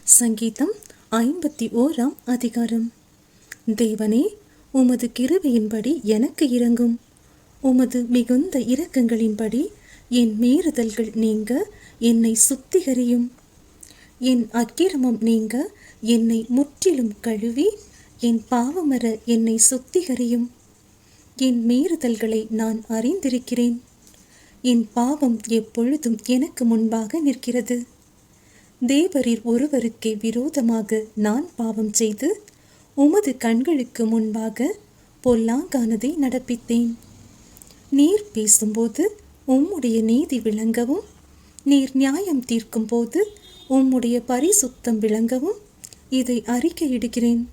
சங்கீதம் 51 அதிகாரம். தேவனே, உமது கிருபையின்படி எனக்கு இரங்கும். உமது மிகுந்த இரக்கங்களின்படி என் மீறுதல்கள் நீங்க என்னை சுத்திகரியும். என் அக்கிரமம் நீங்க என்னை முற்றிலும் கழுவி என் பாவமற என்னை சுத்திகரியும். என் மீறுதல்களை நான் அறிந்திருக்கிறேன். என் பாவம் எப்பொழுதும் எனக்கு முன்பாக நிற்கிறது. தேவரீர் ஒருவருக்கே விரோதமாக நான் பாவம் செய்து உமது கண்களுக்கு முன்பாக பொல்லாங்கானதை நடப்பித்தேன். நீர் பேசும்போது உம்முடைய நீதி விளங்கவும், நீர் நியாயம் தீர்க்கும் போது உம்முடைய பரிசுத்தம் விளங்கவும் இதை அறிக்கையிடுகிறேன்.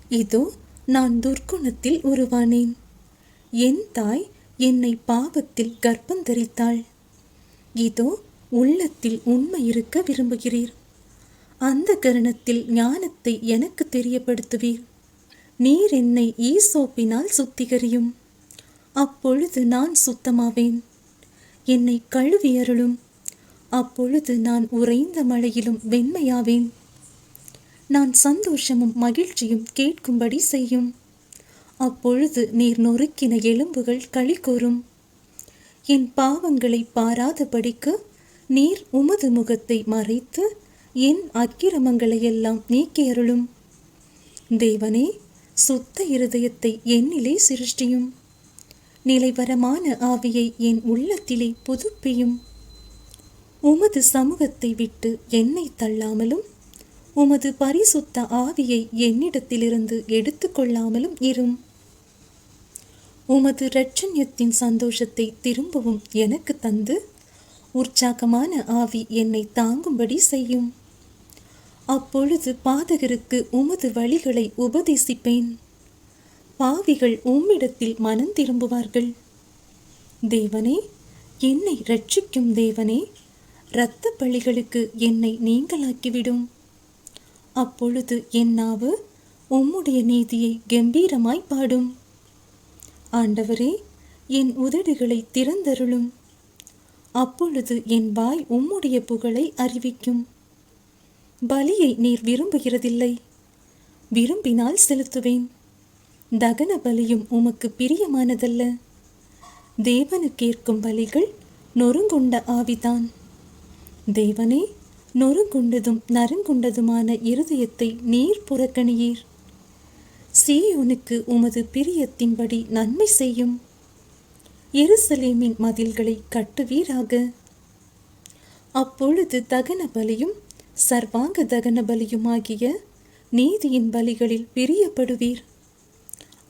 இதோ, நான் துர்க்குணத்தில் உருவானேன். என் தாய் என்னை பாவத்தில் கர்ப்பந்தரித்தாள். இதோ, உள்ளத்தில் உண்மை இருக்க விரும்புகிறீர். அந்த கரணத்தில் ஞானத்தை எனக்கு தெரியப்படுத்துவீர். நீர் என்னை ஈசோப்பினால் சுத்திகரியும். அப்பொழுது நான் சுத்தமாவேன். என்னை கழுவி அருளும். அப்பொழுது நான் உறைந்த மழையிலும் வெண்மையாவேன். நான் சந்தோஷமும் மகிழ்ச்சியும் கேட்கும்படி செய்யும். அப்பொழுது நீர் நொறுக்கின எலும்புகள் களி கூறும். என் பாவங்களை பாராதபடிக்கு நீர் உமது முகத்தை மறைத்து என் அக்கிரமங்களையெல்லாம் நீக்கி அருளும். தேவனே, சுத்த இருதயத்தை என்னிலே சிருஷ்டியும். நிலைவரமான ஆவியை என் உள்ளத்திலே புதுப்பியும். உமது சமூகத்தை விட்டு என்னை தள்ளாமலும் உமது பரிசுத்த ஆவியை என்னிடத்திலிருந்து எடுத்துக்கொள்ளாமலும் இரும். உமது இரட்சண்யத்தின் சந்தோஷத்தை திரும்பவும் எனக்கு தந்து உற்சாகமான ஆவி என்னை தாங்கும்படி செய்யும். அப்பொழுது பாதகருக்கு உமது வழிகளை உபதேசிப்பேன். பாவிகள் உம்மிடத்தில் மனம் திரும்புவார்கள். தேவனே, என்னை இரட்சிக்கும் தேவனே, இரத்த பழிகளுக்கு என்னை நீங்களாக்கிவிடும். அப்பொழுது என் நாவு உம்முடைய நீதியை கம்பீரமாய் பாடும். ஆண்டவரே, என் உதடுகளை திறந்தருளும். அப்பொழுது என் வாய் உம்முடைய புகழை அறிவிக்கும். பலியை நீர் விரும்புகிறதில்லை. விரும்பினால் செலுத்துவேன். தகன பலியும் உமக்கு பிரியமானதல்ல. தேவனுக்கேற்கும் பலிகள் நொறுங்குண்ட ஆவிதான். தேவனே, நொறுங்குண்டதும் நறுங்குண்டதுமான இருதயத்தை நீர் புறக்கணியீர். சீயோனுக்கு உமது பிரியத்தின்படி நன்மை செய்யும். எருசலேமின் மதில்களை கட்டுவீராக. அப்பொழுது தகன பலியும் சர்வாங்க தகன பலியுமாகிய நீதியின் பலிகளில் பிரியப்படுவீர்.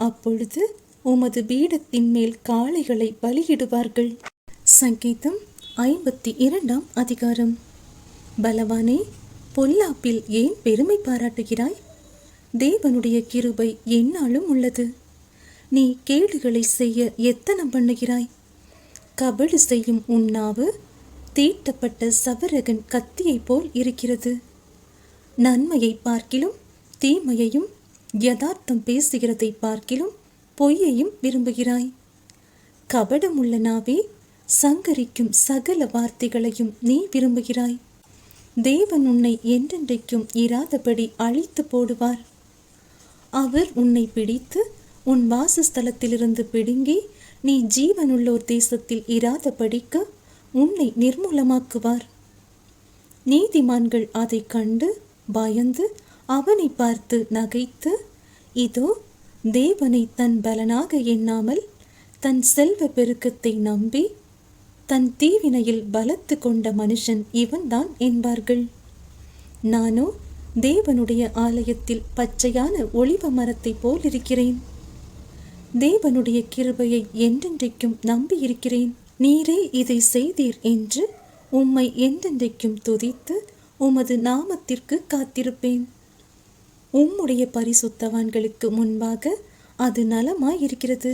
அப்பொழுது உமது பீடத்தின் மேல் காளைகளை பலியிடுவார்கள். சங்கீதம் 52 அதிகாரம். பலவானே, பொல்லாப்பில் ஏன் பெருமை பாராட்டுகிறாய்? தேவனுடைய கிருபை எந்நாளும் உள்ளது. நீ கேடுகளை செய்ய எத்தனம் பண்ணுகிறாய்? கபடு செய்யும் உன்னாவு தீட்டப்பட்ட சவரகன் கத்தியை போல் இருக்கிறது. நன்மையை பார்க்கிலும் தீமையையும், யதார்த்தம் பேசுகிறதை பார்க்கிலும் பொய்யையும் விரும்புகிறாய். கபடமுள்ள நாவே, சங்கரிக்கும் சகல வார்த்தைகளையும் நீ விரும்புகிறாய். தேவன் உன்னை என்றென்றைக்கும் இராதபடி அழித்து போடுவார். அவர் உன்னை பிடித்து உன் வாசஸ்தலத்திலிருந்து பிடுங்கி நீ ஜீவனுள்ளோர் தேசத்தில் இராதபடிக்க உன்னை நிர்மூலமாக்குவார். நீதிமான்கள் அதை கண்டு பயந்து அவனை பார்த்து நகைத்து, இதோ, தேவனை தன் பலனாக எண்ணாமல் தன் செல்வ பெருக்கத்தை நம்பி தன் தீவினையில் பலத்து கொண்ட மனுஷன் இவன்தான் என்பார்கள். நானோ தேவனுடைய ஆலயத்தில் பச்சையான ஒலிவ மரத்தை போல் இருக்கிறேன். தேவனுடைய கிருபையை என்றென்றைக்கும் நம்பியிருக்கிறேன். நீரே இதை செய்தீர் என்று உம்மை என்றென்றைக்கும் துதித்து உமது நாமத்திற்கு காத்திருப்பேன். உம்முடைய பரிசுத்தவான்களுக்கு முன்பாக அது நலமாயிருக்கிறது.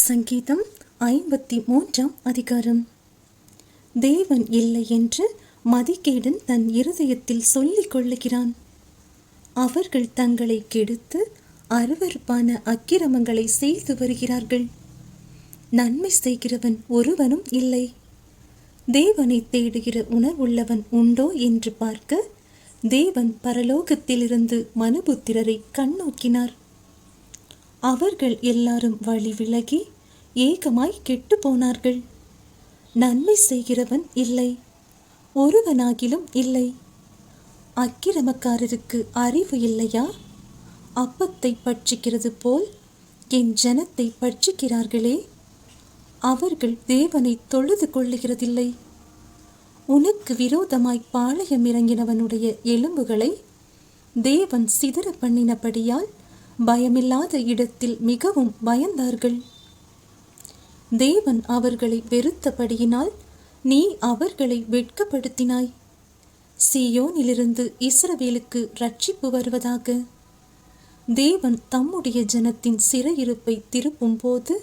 சங்கீதம் 53 அதிகாரம். தேவன் இல்லை என்று மதிகேடன் தன் இருதயத்தில் சொல்லிக் கொள்ளுகிறான். அவர்கள் தங்களை கெடுத்து அருவருப்பான அக்கிரமங்களை செய்து வருகிறார்கள். நன்மை செய்கிறவன் ஒருவனும் இல்லை. தேவனை தேடுகிற உணர்வுள்ளவன் உண்டோ என்று பார்க்க தேவன் பரலோகத்திலிருந்து மனுபுத்திரரை கண்ணோக்கினார். அவர்கள் எல்லாரும் வழி விலகி ஏகமாய் கெட்டு போனார்கள். நன்மை செய்கிறவன் இல்லை, ஒருவனாகிலும் இல்லை. அக்கிரமக்காரருக்கு அறிவு இல்லையா? அப்பத்தை பட்சிக்கிறது போல் என் ஜனத்தை பட்சிக்கிறார்களே. அவர்கள் தேவனை தொழுது கொள்ளுகிறதில்லை. உனக்கு விரோதமாய் பாளையம் இறங்கினவனுடைய எலும்புகளை தேவன் சிதற பண்ணினபடியால் பயமில்லாத இடத்தில் மிகவும் பயந்தார்கள். தேவன் அவர்களை வெறுத்தபடியினால் நீ அவர்களை வெட்கப்படுத்தினாய். சீயோனிலிருந்து இஸ்ரவேலுக்கு ரட்சிப்பு வருவதாக. தேவன் தம்முடைய ஜனத்தின் சிறையிருப்பை திருப்பும் போது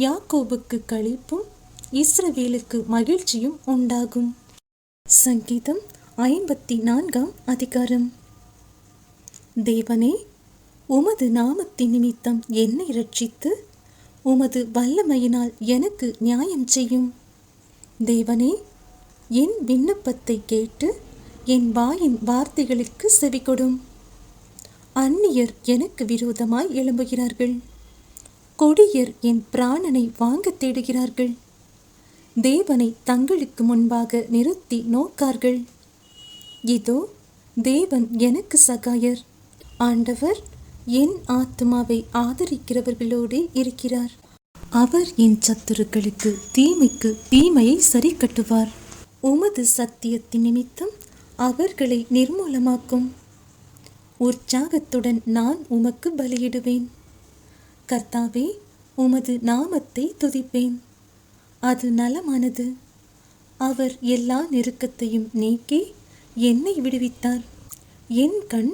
யாக்கோபுக்கு களிப்பும் இஸ்ரவேலுக்கு மகிழ்ச்சியும் உண்டாகும். சங்கீதம் 54 அதிகாரம். தேவனே, உமது நாமத்தின் நிமித்தம் என்னை இரட்சித்து உமது வல்லமையினால் எனக்கு நியாயம் செய்யும். தேவனே, என் விண்ணப்பத்தை கேட்டு என் வாயின் வார்த்தைகளுக்கு செவிகொடும். அந்நியர் எனக்கு விரோதமாய் எழும்புகிறார்கள். கொடியர் என் பிராணனை வாங்க தேடுகிறார்கள். தேவனை தங்களுக்கு முன்பாக நிறுத்தி நோக்கார்கள். இதோ, தேவன் எனக்கு சகாயர். ஆண்டவர் என் ஆத்துமாவை ஆதரிக்கிறவர்களோடு இருக்கிறார். அவர் என் சத்துருக்களுக்கு தீமைக்கு தீமையை சரி கட்டுவார். உமது சத்தியத்தின் நிமித்தம் அவர்களை நிர்மூலமாக்கும். உற்சாகத்துடன் நான் உமக்கு பலியிடுவேன். கர்த்தாவே, உமது நாமத்தை துதிப்பேன். அது நலமானது. அவர் எல்லா நெருக்கத்தையும் நீக்கி என்னை விடுவித்தார். என் கண்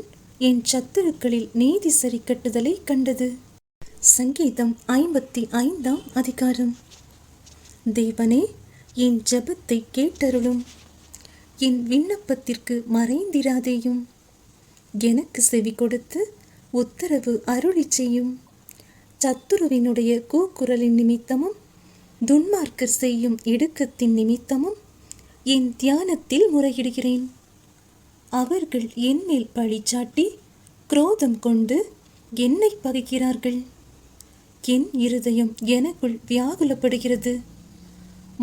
என் சத்துருக்களில் நீதி சரி கட்டுதலை கண்டது. சங்கீதம் 55 அதிகாரம். தேவனே, என் ஜெபத்தை கேட்டருளும். என் விண்ணப்பத்திற்கு மறைந்திராதேயும். எனக்கு செவி கொடுத்து உத்தரவு அருளி செய்யும். சத்துருவினுடைய கூக்குரலின் நிமித்தமும் துன்மார்க்கர் செய்யும் இடுக்கத்தின் நிமித்தமும் என் தியானத்தில் முறையிடுகிறேன். அவர்கள் என்மேல் பழிச்சாட்டி குரோதம் கொண்டு என்னை பகைக்கிறார்கள். என் இருதயம் எனக்குள் வியாகுலப்படுகிறது.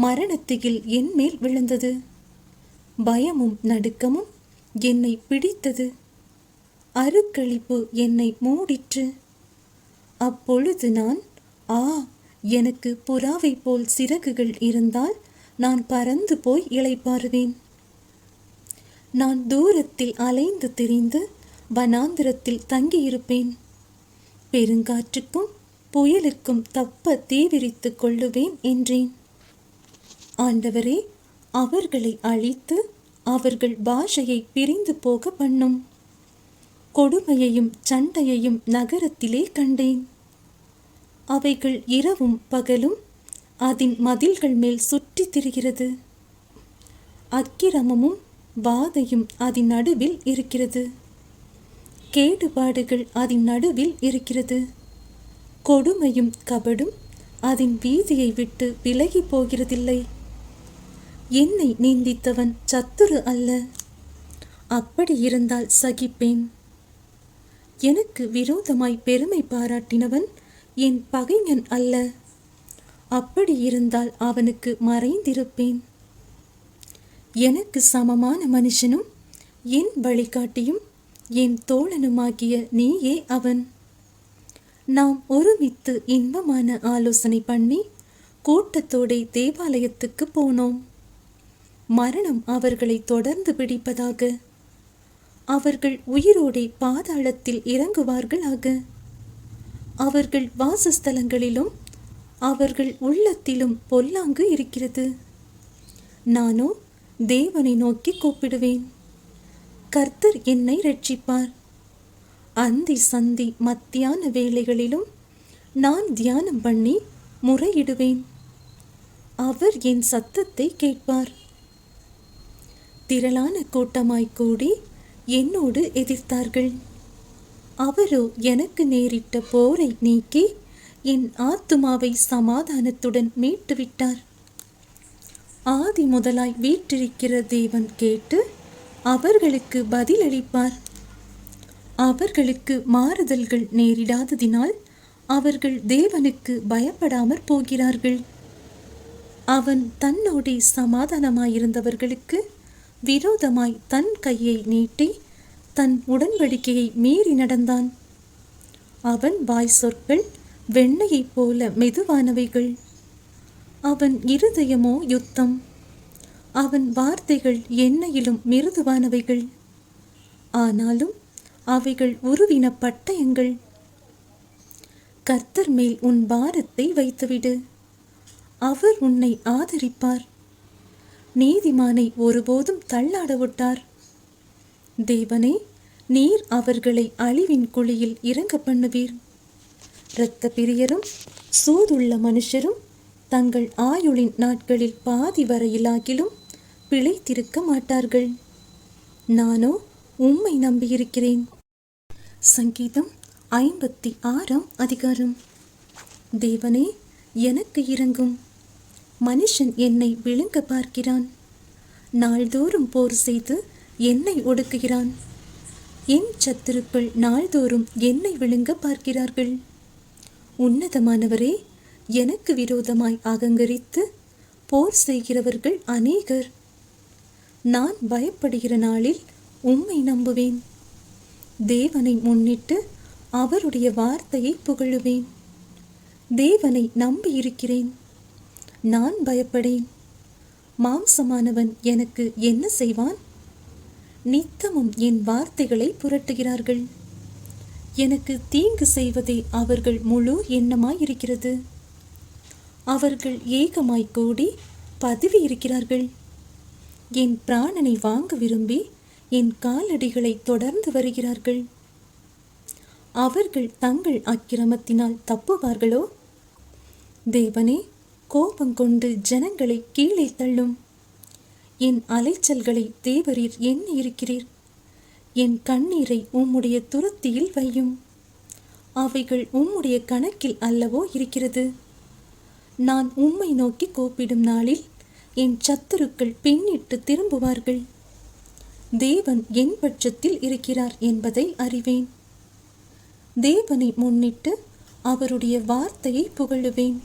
மரணத்திகில் என் மேல் விழுந்தது. பயமும் நடுக்கமும் என்னை பிடித்தது. அருக்களிப்பு என்னை மூடிற்று. அப்பொழுது நான், எனக்கு புறாவை போல் சிறகுகள் இருந்தால் நான் பறந்து போய் இளைப்பாறுவேன். நான் தூரத்தில் அலைந்து திரிந்து வனாந்திரத்தில் தங்கியிருப்பேன். பெருங்காற்றுக்கும் புயலுக்கும் தப்ப தீவிரித்து கொள்ளுவேன் என்றேன். ஆண்டவரே, அவர்களை அழித்து அவர்கள் பாஷையை பிரிந்து போக பண்ணும். கொடுமையையும் சண்டையையும் நகரத்திலே கண்டேன். அவைகள் இரவும் பகலும் அதன் மதில்கள் மேல் சுற்றி திரிகிறது. அக்கிரமமும் வாதையும் அதன் நடுவில் இருக்கிறது. கேடுபாடுகள் அதன் நடுவில் இருக்கிறது. கொடுமையும் கபடும் அதன் வீதியை விட்டு விலகி போகிறதில்லை. என்னை நிந்தித்தவன் சத்துரு அல்ல. அப்படி இருந்தால் சகிப்பேன். எனக்கு விரோதமாய் பெருமை பாராட்டினவன் என் பகைஞன் அல்ல. அப்படி இருந்தால் அவனுக்கு மறைந்திருப்பேன். எனக்கு சமமான மனுஷனும் என் வழிகாட்டியும் என் தோழனுமாகிய நீயே அவன். நாம் ஒருமித்து இன்பமான ஆலோசனை பண்ணி கூட்டத்தோടെ தேவாலயத்துக்கு போனோம். மரணம் அவர்களை தொடர்ந்து பிடிப்பதாக. அவர்கள் உயிரோடே பாதாளத்தில் இறங்குவார்களாக. அவர்கள் வாசஸ்தலங்களிலும் அவர்கள் உள்ளத்திலும் பொல்லாங்கு இருக்கிறது. நானோ தேவனை நோக்கி கூப்பிடுவேன். கர்த்தர் என்னை இரட்சிப்பார். அந்தி சந்தி மத்தியான வேளைகளிலும் நான் தியானம் பண்ணி முறையிடுவேன். அவர் என் சத்தத்தை கேட்பார். திரளான கூட்டமாய் கூடி என்னோடு எதிர்த்தார்கள். அவரோ எனக்கு நேரிட்ட போரை நீக்கி என் ஆத்துமாவை சமாதானத்துடன் மீட்டுவிட்டார். ஆதி முதலாய் வீற்றிருக்கிற தேவன் கேட்டு அவர்களுக்கு பதிலளிப்பார். அவர்களுக்கு மாறுதல்கள் நேரிடாததினால் அவர்கள் தேவனுக்கு பயப்படாமற் போகிறார்கள். அவன் தன்னோடே சமாதானமாயிருந்தவர்களுக்கு விரோதமாய் தன் கையை நீட்டி தன் உடன்படிக்கையை மீறி நடந்தான். அவன் வாய் சொற்கள் வெண்ணெயைப் போல மெதுவானவைகள், அவன் இருதயமோ யுத்தம். அவன் வார்த்தைகள் எண்ணெயிலும் மிருதுவானவைகள், ஆனாலும் அவைகள் உருவின பட்டயங்கள். கர்த்தர் மேல் உன் பாரத்தை வைத்துவிடு, அவர் உன்னை ஆதரிப்பார். நீதிமானை ஒருபோதும் தள்ளாட விட்டார். தேவனே, நீர் அவர்களை அழிவின் குழியில் இறங்க பண்ணுவீர். இரத்த பிரியரும் சூதுள்ள மனுஷரும் தங்கள் ஆயுளின் நாட்களில் பாதி வரையிலாகிலும் பிழைத்திருக்க மாட்டார்கள். நானோ உம்மை நம்பியிருக்கிறேன். சங்கீதம் 56ஆம் அதிகாரம். தேவனே, எனக்கு இரங்கும். மனுஷன் என்னை விழுங்க பார்க்கிறான். நாள்தோறும் போர் செய்து என்னை ஒடுக்குகிறான். என் சத்துருக்கள் நாள்தோறும் என்னை விழுங்க பார்க்கிறார்கள். உன்னதமானவரே, எனக்கு விரோதமாய் அகங்கரித்து போர் செய்கிறவர்கள் அநேகர். நான் பயப்படுகிற நாளில் உம்மை நம்புவேன். தேவனை முன்னிட்டு அவருடைய வார்த்தையை புகழுவேன். தேவனை நம்பியிருக்கிறேன், நான் பயப்படேன். மாம்சமானவன் எனக்கு என்ன செய்வான்? நித்தமும் என் வார்த்தைகளை புரட்டுகிறார்கள். எனக்கு தீங்கு செய்வதே அவர்கள் முழு எண்ணமாயிருக்கிறது. அவர்கள் ஏகமாய் கூடி பதவி இருக்கிறார்கள். என் பிராணனை வாங்க விரும்பி என் காலடிகளை தொடர்ந்து வருகிறார்கள். அவர்கள் தங்கள் அக்கிரமத்தினால் தப்புவார்களோ? தேவனே, கோபங்கொண்டு ஜனங்களை கீழே தள்ளும். என் அலைச்சல்களை தேவரீர் எண்ணி இருக்கிறீர். என் கண்ணீரை உம்முடைய துருத்தியில் வையும். அவைகள் உம்முடைய கணக்கில் அல்லவோ இருக்கிறது. நான் உம்மை நோக்கி கூப்பிடும் நாளில் என் சத்துருக்கள் பின்னிட்டு திரும்புவார்கள். தேவன் என் பட்சத்தில் இருக்கிறார் என்பதை அறிவேன். தேவனை முன்னிட்டு அவருடைய வார்த்தையை புகழுவேன்.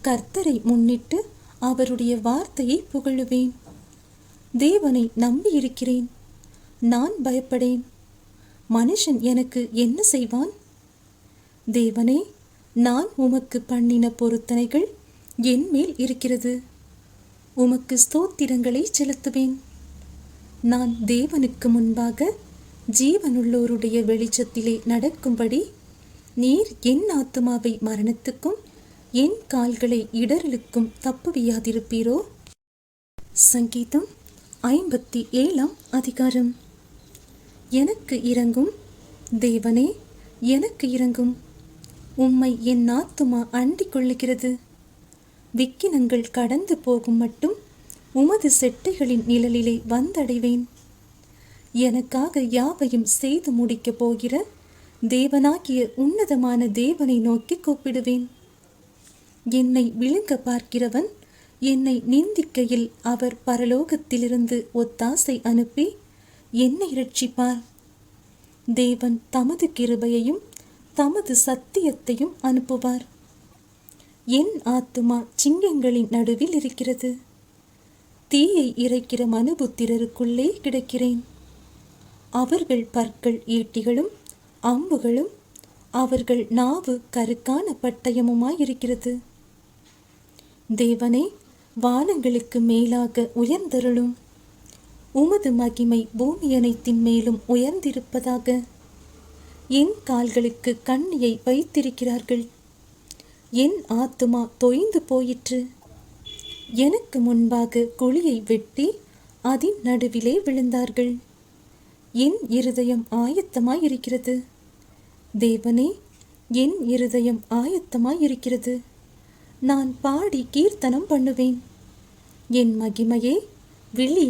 கர்த்தரை முன்னிட்டு அவருடைய வார்த்தையை புகழுவேன். தேவனை நம்பியிருக்கிறேன், நான் பயப்படேன். மனுஷன் எனக்கு என்ன செய்வான்? தேவனே, நான் உமக்கு பண்ணின பொருத்தனைகள் என் மேல் இருக்கிறது. உமக்கு ஸ்தோத்திரங்களை செலுத்துவேன். நான் தேவனுக்கு முன்பாக ஜீவனுள்ளோருடைய வெளிச்சத்திலே நடக்கும்படி நீர் என் ஆத்துமாவை மரணத்துக்கும் என் கால்களை இடரலுக்கும் தப்புவியாதிருப்பீரோ? சங்கீதம் 57ஆம் அதிகாரம். எனக்கு இரங்கும். தேவனே, எனக்கு இரங்கும். உம்மை என் ஆத்துமா அண்டிக் கொள்ளுகிறது. விக்கினங்கள் கடந்து போகும் மட்டும் உமது செட்டைகளின் நிழலிலே வந்தடைவேன். எனக்காக யாவையும் செய்து முடிக்கப் போகிற தேவனாகிய உன்னதமான தேவனை நோக்கி கூப்பிடுவேன். என்னை விழுங்க பார்க்கிறவன் என்னை நிந்திக்கையில் அவர் பரலோகத்திலிருந்து ஒத்தாசை அனுப்பி என்னை இரட்சிப்பார். தேவன் தமது கிருபையையும் தமது சத்தியத்தையும் அனுப்புவார். என் ஆத்துமா சிங்கங்களின் நடுவில் இருக்கிறது. தீயை இறைக்கிற மனுபுத்திரருக்குள்ளே கிடக்கிறேன். அவர்கள் பற்கள் ஈட்டிகளும் அம்புகளும், அவர்கள் நாவு கருக்கான பட்டயமுமாயிருக்கிறது. தேவனே, வானங்களுக்கு மேலாக உயர்ந்தருளும். உமது மகிமை பூமி அனைத்தின் மேலும் உயர்ந்திருப்பதாக. என் கால்களுக்கு கண்ணியை வைத்திருக்கிறார்கள். என் ஆத்துமா தொய்ந்து போயிற்று. எனக்கு முன்பாக குழியை வெட்டி அதன் நடுவிலே விழுந்தார்கள். என் இருதயம் ஆயத்தமாயிருக்கிறது. தேவனே, என் இருதயம் ஆயத்தமாயிருக்கிறது. நான் பாடி கீர்த்தனம் பண்ணுவேன். என் மகிமையே விழி,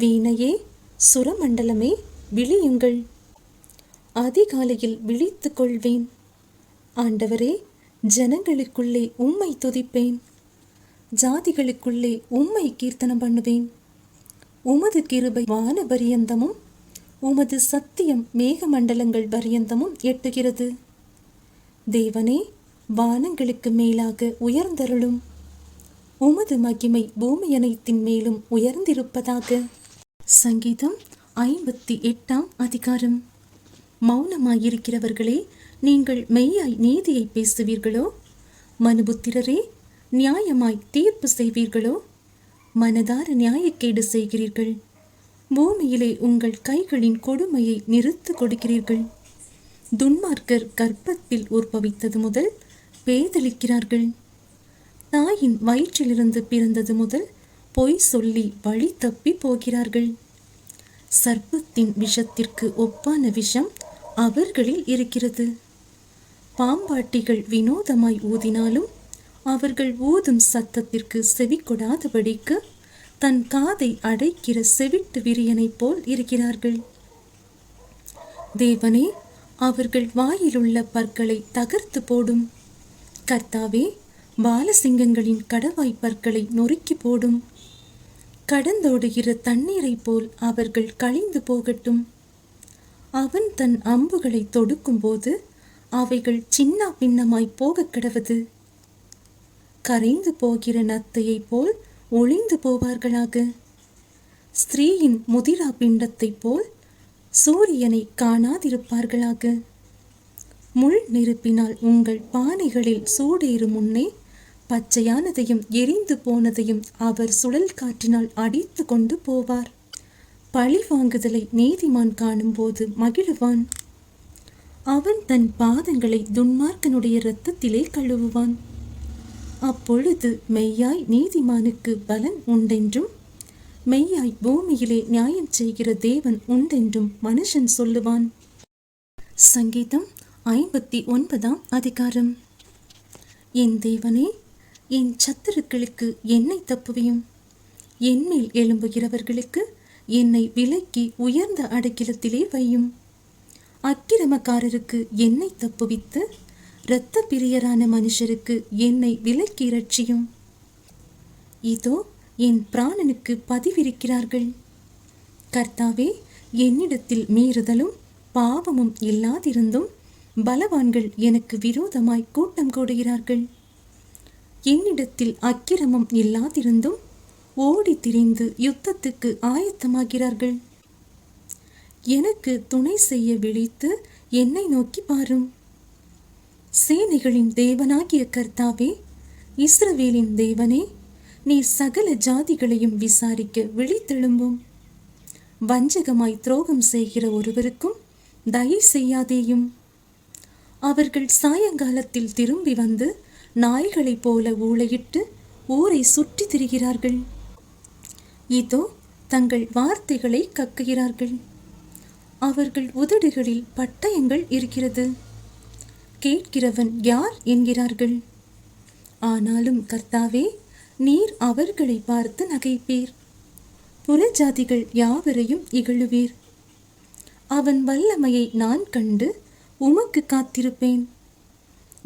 வீணையே சுரமண்டலமே விழியுங்கள். அதிகாலையில் விழித்து கொள்வேன். ஆண்டவரே, ஜனங்களுக்குள்ளே உம்மை துதிப்பேன். ஜாதிகளுக்குள்ளே உம்மை கீர்த்தனம் பண்ணுவேன். உமது கிருபை வான பரியந்தமும் உமது சத்தியம் மேகமண்டலங்கள் பரியந்தமும் எட்டுகிறது. தேவனே, வானங்களுக்கு மேலாக உயர்ந்தருளும். உமது மகிமை பூமி அனைத்தின் மேலும் உயர்ந்திருப்பதாக. சங்கீதம் 58 அதிகாரம். மௌனமாயிருக்கிறவர்களே, நீங்கள் மெய்யாய் நீதியை பேசுவீர்களோ? மனுபுத்திரரே, நியாயமாய் தீர்ப்பு செய்வீர்களோ? மனதார நியாயக்கேடு செய்கிறீர்கள். பூமியிலே உங்கள் கைகளின் கொடுமையை நிறுத்து கொடுக்கிறீர்கள். துன்மார்க்கர் கர்ப்பத்தில் உற்பவித்தது முதல் பேதலிக்கிறார்கள். தாயின் வயிற்றிலிருந்து பிறந்தது முதல் பொய் சொல்லி வழி தப்பி போகிறார்கள். சர்ப்பத்தின் விஷத்திற்கு ஒப்பான விஷம் அவர்களில் இருக்கிறது. பாம்பாட்டிகள் வினோதமாய் ஊதினாலும் அவர்கள் ஊதும் சத்தத்திற்கு செவி கொடாதபடிக்கு தன் காதை அடைக்கிற செவிட்டு விரியனைப் போல் இருக்கிறார்கள். தேவனே, அவர்கள் வாயிலுள்ள பற்களை தகர்த்து போடும். கர்த்தாவே, பாலசிங்கங்களின் கடவாய் பற்களை நொறுக்கி போடும். கடந்தோடுகிற தண்ணீரைப் போல் அவர்கள் கழிந்து போகட்டும். அவன் தன் அம்புகளை தொடுக்கும் போது அவைகள் சின்ன பின்னமாய் போக கடவது. கரைந்து போகிற நத்தையைப் போல் ஒளிந்து போவார்களாக. ஸ்திரீயின் முதிரா பிண்டத்தைப் போல் சூரியனை காணாதிருப்பார்களாக. முள் நெருப்பினால் உங்கள் பானைகளில் சூடேறும் முன்னே பச்சையானதையும் எரிந்து போனதையும் அவர் சுழல் காற்றினால் அடித்து கொண்டு போவார். பழி வாங்குதலை நீதிமான் காணும்போது மகிழுவான். அவன் தன் பாதங்களை துன்மார்க்கனுடைய இரத்தத்திலே கழுவுவான். அப்பொழுது மெய்யாய் நீதிமானுக்கு பலன் உண்டென்றும் மெய்யாய் பூமியிலே நியாயம் செய்கிற தேவன் உண்டென்றும் மனுஷன் சொல்லுவான். சங்கீதம் 59 அதிகாரம். என் தேவனே, என் சத்துருக்களுக்கு என்னை தப்புவியும். என்மேல் எழும்புகிறவர்களுக்கு என்னை விலக்கி உயர்ந்த அடைக்கலத்திலே வையும். அக்கிரமக்காரருக்கு என்னை தப்புவித்து இரத்த பிரியரான மனுஷருக்கு என்னை விலக்கி இரட்சியும். இதோ என் பிராணனுக்கு பதிவிருக்கிறார்கள். கர்த்தாவே, என்னிடத்தில் மீறுதலும் பாவமும் இல்லாதிருந்தும் பலவான்கள் எனக்கு விரோதமாய் கூட்டம் கூடுகிறார்கள். என்னிடத்தில் அக்கிரமம் இல்லாதிருந்தும் ஓடி திரிந்து யுத்தத்துக்கு ஆயத்தமாகிறார்கள். எனக்கு துணை செய்ய விழித்து என்னை நோக்கி பாரும். சேனைகளின் தேவனாகிய கர்த்தாவே, இஸ்ரவேலின் தேவனே, நீ சகல ஜாதிகளையும் விசாரிக்க விழித்தெழும்பும். வஞ்சகமாய் துரோகம் செய்கிற ஒருவருக்கும் தயை செய்யாதேயும். அவர்கள் சாயங்காலத்தில் திரும்பி வந்து நாய்களைப் போல ஊளையிட்டு ஊரை சுற்றி திரிகிறார்கள். இதோ தங்கள் வார்த்தைகளை கக்குகிறார்கள். அவர்கள் உதடுகளில் பட்டயங்கள் இருக்கிறது. கேட்கிறவன் யார் என்கிறார்கள். ஆனாலும் கர்த்தாவே, நீர் அவர்களை பார்த்து நகைப்பீர். புறஜாதிகள் யாவரையும் இகழுவீர். அவன் வல்லமையை நான் கண்டு உமக்கு காத்திருப்பேன்.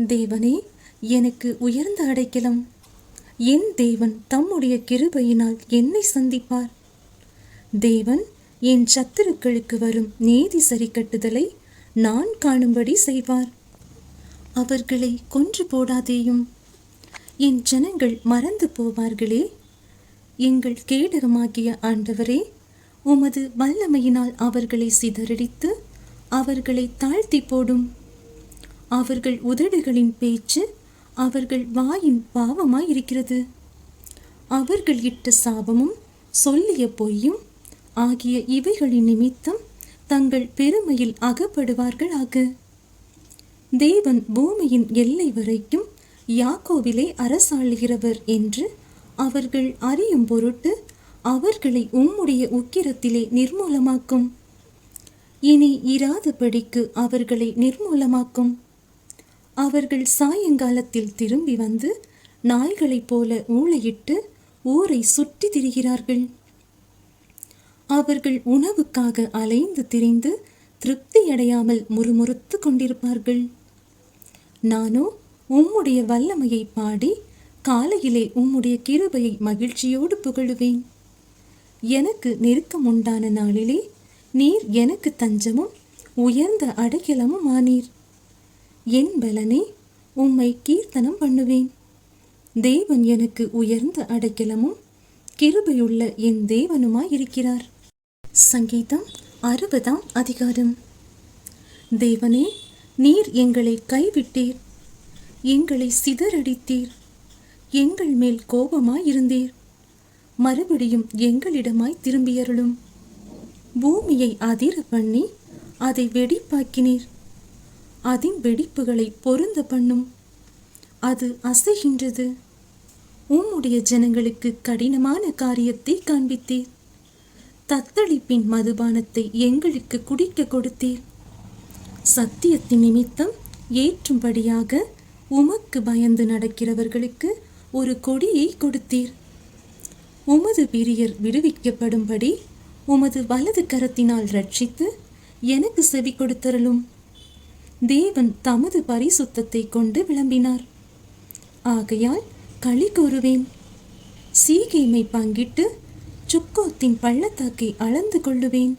தேவனே, எனக்கு உயர்ந்த அடைக்கலம். என் தேவன் தம்முடைய கிருபையினால் என்னை சந்திப்பார். தேவன் என் சத்துருக்களுக்கு வரும் நீதி சரி கட்டுதலை நான் காணும்படி செய்வார். அவர்களை கொன்று போடாதேயும். என் ஜனங்கள் மறந்து போவார்களே. எங்கள் கேடகமாகிய ஆண்டவரே, உமது வல்லமையினால் அவர்களை சிதறடித்து அவர்களை தாழ்த்தி போடும். அவர்கள் உதடுகளின் பேச்சு அவர்கள் வாயின் பாவமாயிருக்கிறது. அவர்கள் இட்ட சாபமும் சொல்லிய பொய்யும் ஆகிய இவைகளின் நிமித்தம் தங்கள் பெருமையில் அகப்படுவார்களாக. தேவன் பூமியின் எல்லை வரைக்கும் யாக்கோவிலே அரசாளுகிறவர் என்று அவர்கள் அறியும் பொருட்டு அவர்களை உம்முடைய உக்கிரத்திலே நிர்மூலமாக்கும். இனி இராதபடிக்கு அவர்களை நிர்மூலமாக்கும். அவர்கள் சாயங்காலத்தில் திரும்பி வந்து நாய்களைப் போல ஊளையிட்டு ஊரை சுற்றி திரிகிறார்கள். அவர்கள் உணவுக்காக அலைந்து திரிந்து திருப்தியடையாமல் முறுமுறுத்து கொண்டிருப்பார்கள். நானோ உம்முடைய வல்லமையை பாடி காலையிலே உம்முடைய கிருபையை மகிழ்ச்சியோடு புகழுவேன். எனக்கு நெருக்கம் உண்டான நாளிலே நீர் எனக்கு தஞ்சமும் உயர்ந்த அடைக்கலமும் ஆனீர். என் பலனே, உம்மை கீர்த்தனம் பண்ணுவேன். தேவன் எனக்கு உயர்ந்த அடைக்கலமும் கிருபையுள்ள என் தேவனுமாயிருக்கிறார். சங்கீதம் 60ஆம் அதிகாரம். தேவனே, நீர் எங்களை கைவிட்டீர், எங்களை சிதறடித்தீர், எங்கள் மேல் கோபமாயிருந்தீர். மறுபடியும் எங்களிடமாய் திரும்பியருளும். பூமியை அதிர பண்ணி அதை வெடிப்பாக்கினீர். அதின் வெடிப்புகளை பொருந்த பண்ணும். அது அசைகின்றது. உம்முடைய ஜனங்களுக்கு கடினமான காரியத்தை காண்பித்தீர். தத்தளிப்பின் மதுபானத்தை எங்களுக்கு குடிக்க கொடுத்தீர். சத்தியத்தின் நிமித்தம் ஏற்றும்படியாக உமக்கு பயந்து நடக்கிறவர்களுக்கு ஒரு கொடியை கொடுத்தீர். உமது பிரியர் விடுவிக்கப்படும்படி உமது வலது கரத்தினால் ரட்சித்து எனக்கு செவி கொடுத்தருளும். தேவன் தமது பரிசுத்தத்தை கொண்டு விளம்பினார். ஆகையால் களி கூறுவேன். சீகேமை பங்கிட்டு சுக்கோத்தின் பள்ளத்தாக்கை அளந்து கொள்ளுவேன்.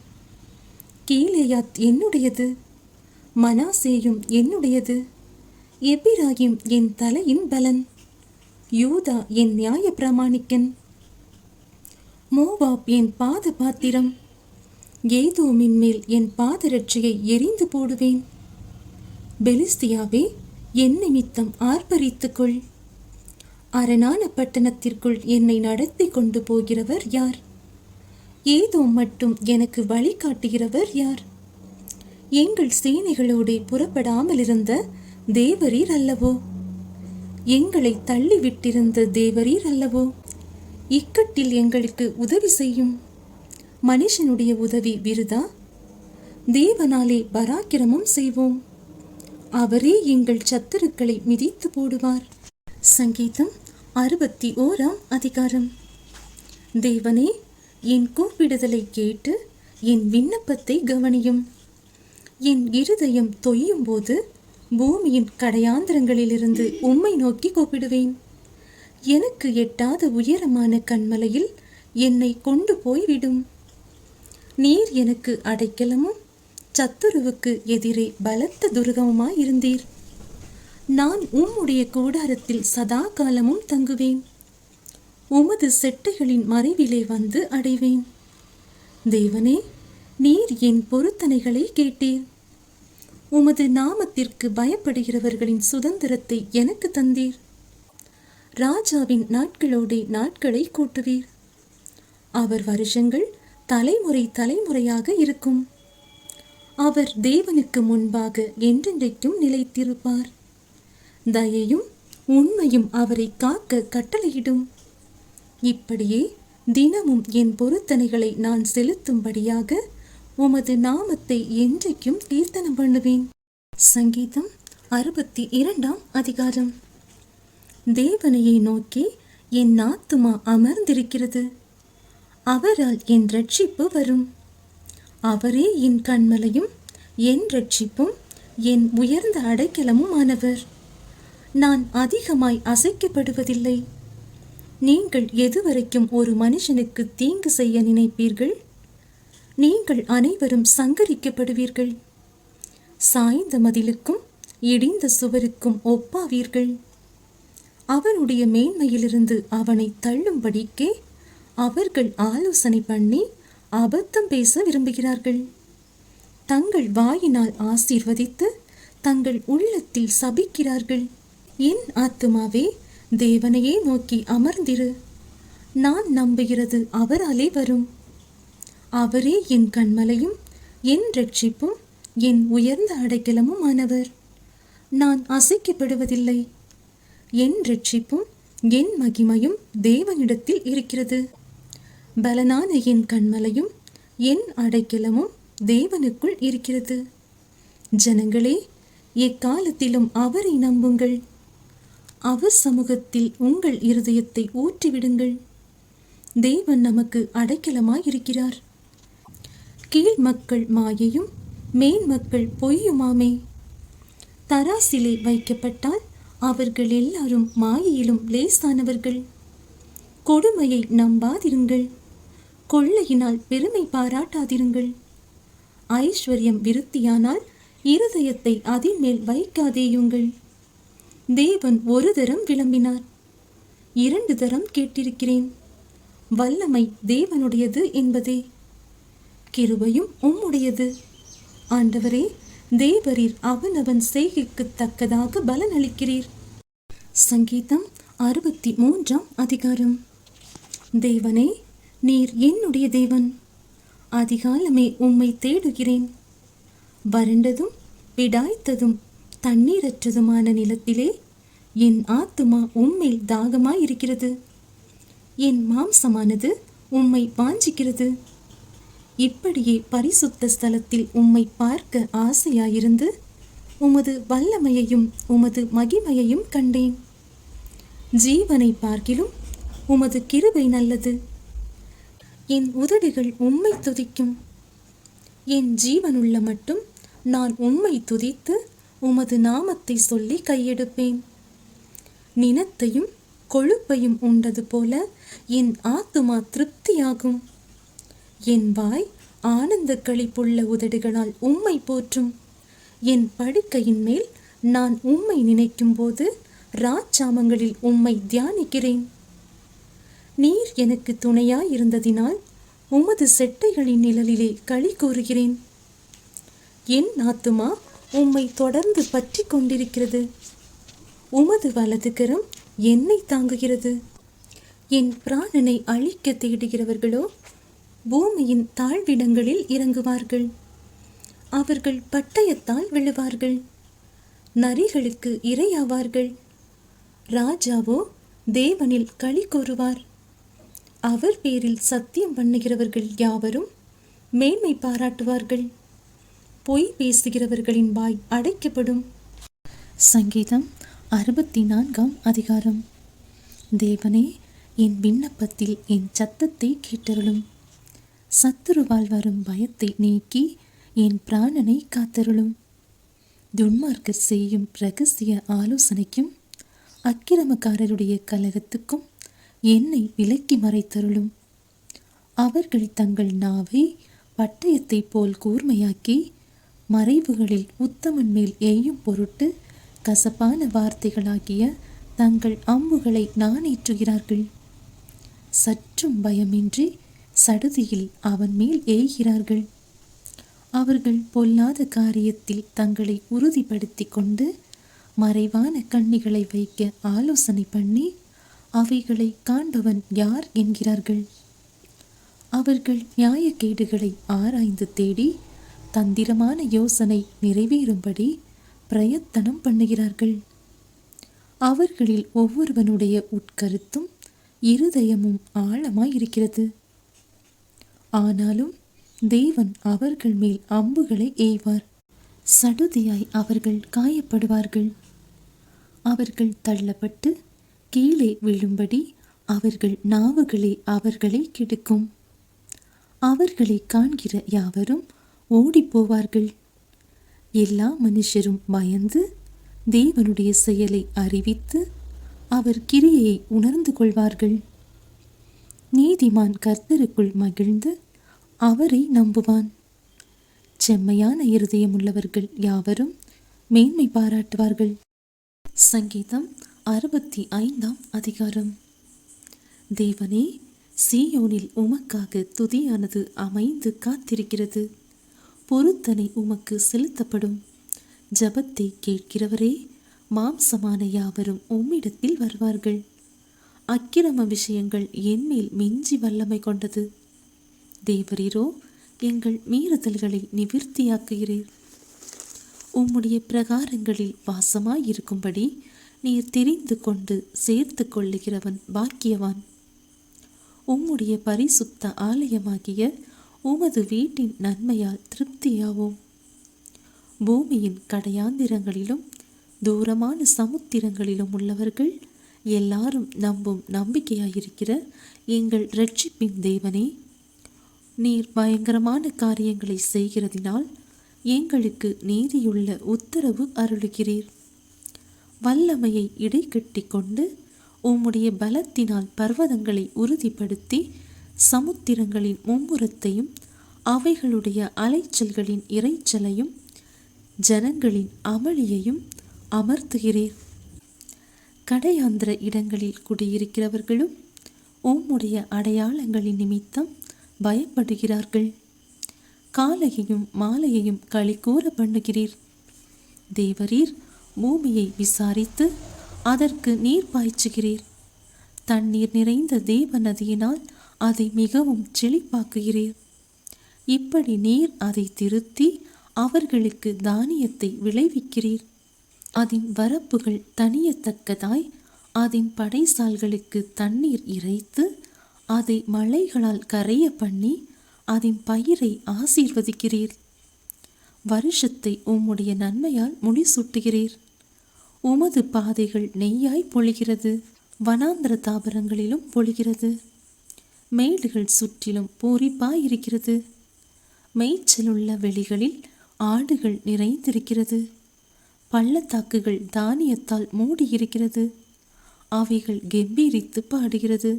கீலேயாத் என்னுடையது, மனாசேயும் என்னுடையது. எப்பிராயிம் என் தலையின் பலன், யூதா என் நியாய பிரமாணிக்கன். மோவாப் என் பாத பாத்திரம். ஏதோமின் மேல் என் பாதரட்சையை எரிந்து போடுவேன். பெலிஸ்தியாவே, என் நிமித்தம் ஆர்ப்பரித்துக்கொள். அரணான பட்டணத்திற்குள் என்னை நடத்தி கொண்டு போகிறவர் யார்? ஏதோ மட்டும் எனக்கு வழிகாட்டுகிறவர் யார்? எங்கள் சேனைகளோடு புறப்படாமல் இருந்த தேவரீர் அல்லவோ? எங்களை தள்ளிவிட்டிருந்த தேவரீர் அல்லவோ? இக்கட்டில் எங்களுக்கு உதவி செய்யும். மனுஷனுடைய உதவி விருதா? தேவனாலே பராக்கிரமம் செய்வோம். அவரே எங்கள் சத்துருக்களை மிதித்து போடுவார். சங்கீதம் 61ஆம் அதிகாரம். தேவனே, என் கூப்பிடுதலை கேட்டு என் விண்ணப்பத்தை கவனியும். என் இருதயம் தொய்யும் போது பூமியின் கடையாந்திரங்களிலிருந்து உம்மை நோக்கி கூப்பிடுவேன். எனக்கு எட்டாத உயரமான கன்மலையில் என்னை கொண்டு போய்விடும். நீர் எனக்கு அடைக்கலமும் சத்துருவுக்கு எதிரே பலத்த துர்கமுமாயிருந்தீர். நான் உம்முடைய கூடாரத்தில் சதா காலமும் தங்குவேன். உமது செட்டைகளின் மறைவிலே வந்து அடைவேன். தேவனே, நீர் என் பொருத்தனைகளை கேட்டீர். உமது நாமத்திற்கு பயப்படுகிறவர்களின் சுதந்திரத்தை எனக்கு தந்தீர். ராஜாவின் நாட்களோடு நாட்களை கூட்டுவீர். அவர் வருஷங்கள் தலைமுறை தலைமுறையாக இருக்கும். அவர் தேவனுக்கு முன்பாக என்றென்றைக்கும் நிலைத்திருப்பார். தயையும் உண்மையும் அவரை காக்க கட்டளையிடும். இப்படியே தினமும் என் பொருத்தனைகளை நான் செலுத்தும்படியாக உமது நாமத்தை என்றைக்கும் கீர்த்தனம் பண்ணுவேன். சங்கீதம் 62ஆம் அதிகாரம். தேவனையை நோக்கி என் ஆத்துமா அமர்ந்திருக்கிறது. அவரால் என் ரட்சிப்பு வரும். அவரே என் கன்மலையும் என் ரட்சிப்பும் என் உயர்ந்த அடைக்கலமும் ஆனவர். நான் அதிகமாய் அசைக்கப்படுவதில்லை. நீங்கள் எதுவரைக்கும் ஒரு மனுஷனுக்கு தீங்கு செய்ய நினைப்பீர்கள்? நீங்கள் அனைவரும் சங்கரிக்கப்படுவீர்கள். சாய்ந்த மதிலுக்கும் இடிந்த சுவருக்கும் ஒப்பாவீர்கள். அவனுடைய மேன்மையிலிருந்து அவனை தள்ளும்படிக்கே அவர்கள் ஆலோசனை பண்ணி அபத்தம் பேச விரும்புகிறார்கள். தங்கள் வாயினால் ஆசீர்வதித்து தங்கள் உள்ளத்தில் சபிக்கிறார்கள். என் ஆத்துமாவே, தேவனையே நோக்கி அமர்ந்திரு. நான் நம்புகிறது அவராலே வரும். அவரே என் கன்மலையும் என் ரட்சிப்பும் என் உயர்ந்த அடைக்கலமும் ஆனவர். நான் அசைக்கப்படுவதில்லை. என் ரட்சிப்பும் என் மகிமையும் தேவனிடத்தில் இருக்கிறது. பலனான என் கன்மலையும் என் அடைக்கலமும் தேவனுக்குள் இருக்கிறது. ஜனங்களே, எக்காலத்திலும் அவரை நம்புங்கள். அவர் சமூகத்தில் உங்கள் இருதயத்தை ஊற்றிவிடுங்கள். தேவன் நமக்கு அடைக்கலமாயிருக்கிறார். கீழ் மக்கள் மாயையும் மேல் மக்கள் பொய்யுமாமே. தராசிலே வைக்கப்பட்டால் அவர்கள் எல்லாரும் மாயையிலும் லேசானவர்கள். கொடுமையை நம்பாதிருங்கள். கொள்ளையினால் பெருமை பாராட்டாதிருங்கள். ஐஸ்வர்யம் விருத்தியானால் இருதயத்தை அதின் மேல் வைக்காதேயுங்கள். தேவன் ஒரு தரம் விளம்பினார், 2 தரம் கேட்டிருக்கிறேன். வல்லமை தேவனுடையது என்பதே, கிருபையும் உம்முடையது. ஆண்டவரே, தேவரீர் அவனவன் செய்கைக்கு தக்கதாக பலன் அளிக்கிறீர். சங்கீதம் 63 அதிகாரம். தேவனே, நீர் என்னுடைய தேவன். அதிகாலமே உம்மை தேடுகிறேன். வறண்டதும் பிடாய்த்ததும் தண்ணீரற்றதுமான நிலத்திலே என் ஆத்துமா உம்மேல் தாகமாயிருக்கிறது. என் மாம்சமானது உம்மை வாஞ்சிக்கிறது. இப்படியே பரிசுத்த ஸ்தலத்தில் உம்மை பார்க்க ஆசையாயிருந்து உமது வல்லமையையும் உமது மகிமையையும் கண்டேன். ஜீவனை பார்க்கிலும் உமது கிருபை நல்லது. என் உதடுகள் உம்மை துதிக்கும். என் ஜீவனுள்ள மட்டும் நான் உம்மை துதித்து உமது நாமத்தை சொல்லி கையெடுப்பேன். நினத்தையும் கொழுப்பையும் உண்டது போல என் ஆத்துமா திருப்தியாகும். என் வாய் ஆனந்த களிப்புள்ள உதடுகளால் உம்மை போற்றும். என் படுக்கையின் மேல் நான் உம்மை நினைக்கும் போது ராச்சாமங்களில் உம்மை தியானிக்கிறேன். நீர் எனக்கு துணையாயிருந்ததினால் உமது செட்டைகளின் நிழலிலே களி கூறுகிறேன். என் ஆத்துமா உம்மை தொடர்ந்து பற்றி கொண்டிருக்கிறது. உமது வலது கரம் என்னை தாங்குகிறது. என் பிராணனை அழிக்க தேடுகிறவர்களோ பூமியின் தாழ்விடங்களில் இறங்குவார்கள். அவர்கள் பட்டயத்தால் விழுவார்கள். நரிகளுக்கு இரையாவார்கள். ராஜாவோ தேவனில் களி கூறுவார். அவர் பேரில் சத்தியம் பண்ணுகிறவர்கள் யாவரும் மேன்மை பாராட்டுவார்கள். பொய் பேசுகிறவர்களின் வாய் அடைக்கப்படும். சங்கீதம் 64 அதிகாரம். தேவனே, என் விண்ணப்பத்தில் என் சத்தத்தை கேட்டருளும். சத்துருவால் வரும் பயத்தை நீக்கி என் பிராணனை காத்தருளும். துன்மார்க்கர் செய்யும் இரகசிய ஆலோசனைக்கும் அக்கிரமக்காரருடைய கலகத்துக்கும் என்னை விலக்கி மறைத்தருளும். அவர்கள் தங்கள் நாவை பட்டயத்தை போல் கூர்மையாக்கி மறைவுகளில் உத்தமன் மேல் எய்யும் பொருட்டு கசப்பான வார்த்தைகளாகிய தங்கள் அம்புகளை நாணேற்றுகிறார்கள். சற்றும் பயமின்றி சடுதியில் அவன் மேல் எய்கிறார்கள். அவர்கள் பொல்லாத காரியத்தில் தங்களை உறுதிப்படுத்தி கொண்டு மறைவான கண்ணிகளை வைக்க ஆலோசனை பண்ணி அவைகளை காண்பவன் யார் என்கிறார்கள். அவர்கள் நியாயக்கேடுகளை ஆராய்ந்து தேடி தந்திரமான யோசனை நிறைவேறும்படி பிரயத்தனம் பண்ணுகிறார்கள். அவர்களில் ஒவ்வொருவனுடைய உட்கருத்தும் இருதயமும் ஆழமாயிருக்கிறது. ஆனாலும் தேவன் அவர்கள் மேல் அம்புகளை எய்வார். சடுதியாய் அவர்கள் காயப்படுவார்கள். அவர்கள் தள்ளப்பட்டு கீழே விழும்படி அவர்கள் நாவுகளே அவர்களை கெடுக்கும். அவர்களை காண்கிற யாவரும் ஓடிப்போவார்கள். எல்லா மனுஷரும் பயந்து தேவனுடைய செயலை அறிவித்து அவர் கிரியையை உணர்ந்து கொள்வார்கள். நீதிமான் கர்த்தருக்குள் மகிழ்ந்து அவரை நம்புவான். செம்மையான இருதயமுள்ளவர்கள் யாவரும் மேன்மை பாராட்டுவார்கள். சங்கீதம் 65 அதிகாரம். தேவனே, சீயோனில் உமக்காக துதியானது அமைந்து காத்திருக்கிறது. பொருத்தனை உமக்கு செலுத்தப்படும். ஜபத்தை கேட்கிறவரே, மாம்சமான யாவரும் உம்மிடத்தில் வருவார்கள். அக்கிரம விஷயங்கள் என்மேல் மிஞ்சி வல்லமை கொண்டது. தேவரீரோ எங்கள் மீறுதல்களை நிவிர்த்தியாக்குகிறீர். உம்முடைய பிரகாரங்களில் வாசமாயிருக்கும்படி நீர் தெரிந்து கொண்டு சேர்த்து கொள்ளுகிறவன் பாக்கியவான். உம்முடைய பரிசுத்த ஆலயமாகிய உமது வீட்டின் நன்மையால் திருப்தியாவோம். பூமியின் கடையாந்திரங்களிலும் தூரமான சமுத்திரங்களிலும் உள்ளவர்கள் எல்லாரும் நம்பும் நம்பிக்கையாயிருக்கிற எங்கள் இரட்சிப்பின் தேவனே, நீர் பயங்கரமான காரியங்களை செய்கிறதினால் எங்களுக்கு நீதியுள்ள உத்தரவு அருளுகிறீர். வல்லமையை இடைக்கட்டி கொண்டு உம்முடைய பலத்தினால் பர்வதங்களை உறுதிப்படுத்தி சமுத்திரங்களின் மும்முரத்தையும் அவைகளுடைய அலைச்சல்களின் இரைச்சலையும் ஜனங்களின் அமளியையும் அமர்த்துகிறீர். கடையாந்திர இடங்களில் குடியிருக்கிறவர்களும் உம்முடைய அடையாளங்களின் நிமித்தம் பயப்படுகிறார்கள். காலையையும் மாலையையும் களிகூர பண்ணுகிறீர். தேவரீர் பூமியை விசாரித்து அதற்கு நீர் பாய்ச்சுகிறீர். தண்ணீர் நிறைந்த தேவ நதியினால் அதை மிகவும் செழிப்பாக்குகிறீர். இப்படி நீர் அதை திருத்தி அவர்களுக்கு தானியத்தை விளைவிக்கிறீர். அதன் வரப்புகள் தனியத்தக்கதாய் அதன் படைசால்களுக்கு தண்ணீர் இறைத்து அதை மலைகளால் கரைய பண்ணி அதன் பயிரை ஆசீர்வதிக்கிறீர். வருஷத்தை உம்முடைய நன்மையால் முடிசூட்டுகிறீர். உமது பாதைகள் நெய்யாய் பொழிகிறது, வனாந்திர தாவரங்களிலும் பொழிகிறது. மேடுகள் சுற்றிலும் பூரிப்பாயிருக்கிறது. மேய்ச்சலுள்ள வெளிகளில் ஆடுகள் நிறைந்திருக்கிறது. பள்ளத்தாக்குகள் தானியத்தால் மூடியிருக்கிறது. அவைகள் கெம்பீரித்து பாடுகிறது.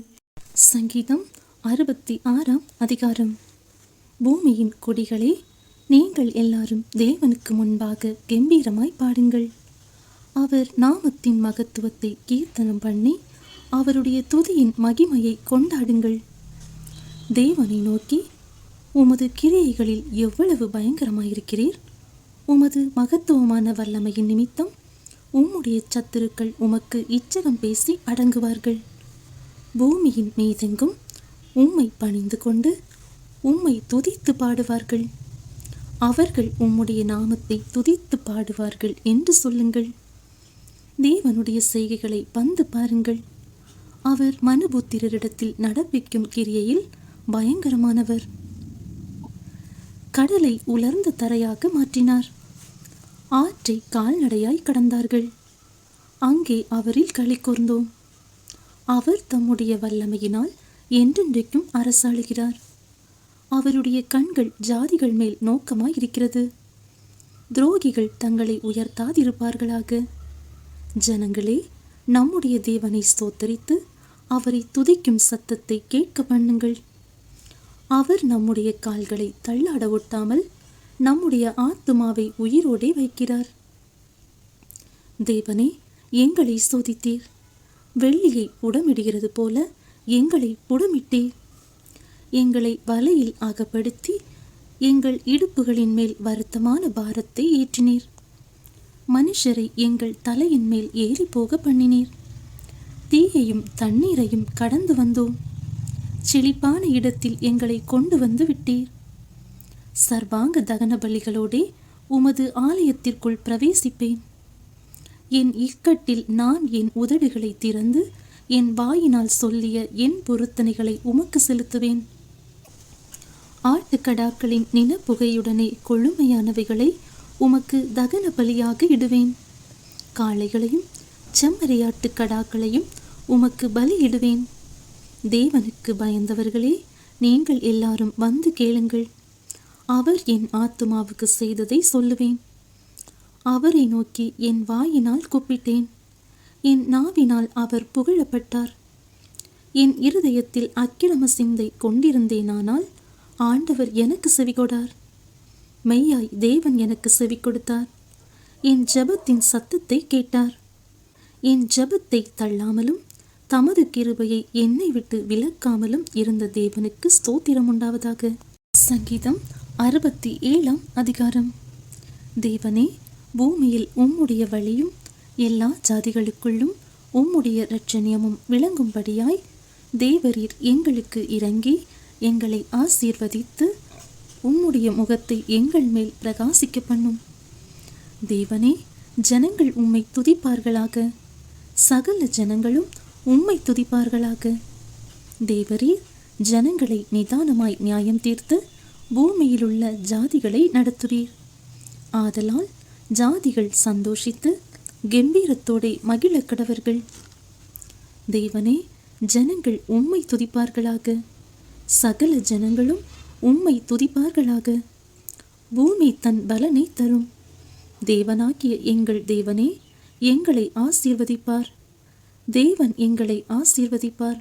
சங்கீதம் 66ஆம் அதிகாரம். பூமியின் கொடிகளே, நீங்கள் எல்லாரும் தேவனுக்கு முன்பாக கெம்பீரமாய் பாடுங்கள். அவர் நாமத்தின் மகத்துவத்தை கீர்த்தனம் பண்ணி அவருடைய துதியின் மகிமையை கொண்டாடுங்கள். தேவனை நோக்கி, உமது கிரியைகளில் எவ்வளவு பயங்கரமாயிருக்கிறீர். உமது மகத்துவமான வல்லமையின் நிமித்தம் உம்முடைய சத்துருக்கள் உமக்கு இச்சகம் பேசி அடங்குவார்கள். பூமியின் மீதெங்கும் உம்மை பணிந்து கொண்டு உம்மை துதித்து பாடுவார்கள். அவர்கள் உம்முடைய நாமத்தை துதித்து பாடுவார்கள் என்று சொல்லுங்கள். தேவனுடைய செய்கைகளை வந்து பாருங்கள். அவர் மனுபுத்திரரிடத்தில் நடப்பிக்கும் கிரியையில் பயங்கரமானவர். கடலை உலர்ந்த தரையாக மாற்றினார். ஆற்றை கால்நடையாய் கடந்தார்கள். அங்கே அவரில் களி கூர்ந்தோம். அவர் தம்முடைய வல்லமையினால் என்றென்றைக்கும் அரசாளுகிறார். அவருடைய கண்கள் ஜாதிகள் மேல் நோக்கமாய் இருக்கிறது. துரோகிகள் தங்களை உயர்த்தாதிருப்பார்களாக. ஜனங்களே, நம்முடைய தேவனை ஸ்தோத்தரித்து அவரை துதிக்கும் சத்தத்தை கேட்க பண்ணுங்கள். அவர் நம்முடைய கால்களை தள்ளாட ஒட்டாமல் நம்முடைய ஆத்துமாவை உயிரோடே வைக்கிறார். தேவனே, எங்களை சோதித்தீர். வெள்ளியை புடமிடுகிறது போல எங்களை புடமிட்டீர். எங்களை வலையில் அகப்படுத்தி எங்கள் இடுப்புகளின் மேல் வருத்தமான பாரத்தை ஏற்றினீர். மனுஷரை எங்கள் தலையின் மேல் ஏறி போக பண்ணினீர். தீயையும் தண்ணீரையும் கடந்து வந்தோம். செழிப்பான இடத்தில் எங்களை கொண்டு வந்து விட்டீர். சர்வாங்க தகன பலிகளோடே உமது ஆலயத்திற்குள் பிரவேசிப்பேன். என் இக்கட்டில் நான் என் உதடுகளை திறந்து என் வாயினால் சொல்லிய என் பொருத்தனைகளை உமக்கு செலுத்துவேன். ஆட்டுக்கடாக்களின் நினப்புகையுடனே கொழுமையானவைகளை உமக்கு தகன பலியாக இடுவேன். காளைகளையும் செம்மறியாட்டு கடாக்களையும் உமக்கு பலியிடுவேன். தேவனுக்கு பயந்தவர்களே, நீங்கள் எல்லாரும் வந்து கேளுங்கள். அவர் என் ஆத்துமாவுக்கு செய்ததை சொல்லுவேன். அவரை நோக்கி என் வாயினால் கூப்பிட்டேன். என் நாவினால் அவர் புகழப்பட்டார். என் இருதயத்தில் அக்கிரம சிந்தை கொண்டிருந்தேனானால் ஆண்டவர் எனக்கு செவிகொடார். மெய்யாய் தேவன் எனக்கு செவி கொடுத்தார். என் ஜெபத்தின் சத்தத்தை கேட்டார். என் ஜெபத்தை தள்ளாமலும் தமது கிருபையை என்னை விட்டு விலக்காமலும் இருந்த தேவனுக்கு ஸ்தோத்திரம் உண்டாவதாக. சங்கீதம் 67ஆம் அதிகாரம். தேவனே, பூமியில் உம்முடைய வழியும் எல்லா ஜாதிகளுக்குள்ளும் உம்முடைய இரட்சணியமும் விளங்கும்படியாய் தேவரீர் எங்களுக்கு இறங்கி எங்களை ஆசீர்வதித்து உம்முடைய முகத்தை எங்கள் மேல் பிரகாசிக்க பண்ணும். தேவனே, ஜனங்கள் உம்மை துதிப்பார்களாக. சகல ஜனங்களும் உம்மை துதிப்பார்களாக. தேவரீர் ஜனங்களை நிதானமாய் நியாயம் தீர்த்து பூமியிலுள்ள ஜாதிகளை நடத்துவீர். ஆதலால் ஜாதிகள் சந்தோஷித்து கெம்பீரத்தோடே மகிழ கடவர்கள். தேவனே, ஜனங்கள் உம்மை துதிப்பார்களாக. சகல ஜனங்களும் உம்மை துதிப்பார்களாக. பூமி தன் பலனை தரும். தேவனாகிய எங்கள் தேவனே எங்களை ஆசீர்வதிப்பார். தேவன் எங்களை ஆசீர்வதிப்பார்.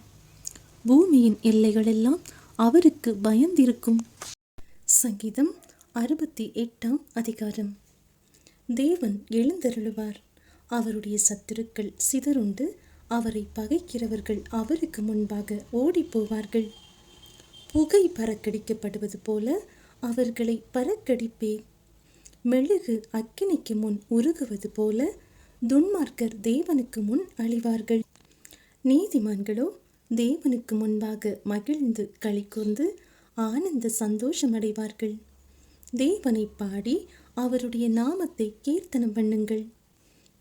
பூமியின் எல்லைகளெல்லாம் அவருக்கு பயந்திருக்கும். சங்கீதம் 68 அதிகாரம். தேவன் எழுந்தருளுவார், அவருடைய சத்துருக்கள் சிதறுண்டு, அவரை பகைக்கிறவர்கள் அவருக்கு முன்பாக ஓடிப்போவார்கள். புகை பறக்கடிக்கப்படுவது போல அவர்களை பறக்கடிப்பேன். மெழுகு அக்கினிக்கு முன் உருகுவது போல துன்மார்க்கர் தேவனுக்கு முன் அழிவார்கள். நீதிமான்களோ தேவனுக்கு முன்பாக மகிழ்ந்து களிகூர்ந்து ஆனந்த சந்தோஷமடைவார்கள். தேவனை பாடி அவருடைய நாமத்தை கீர்த்தனம் பண்ணுங்கள்.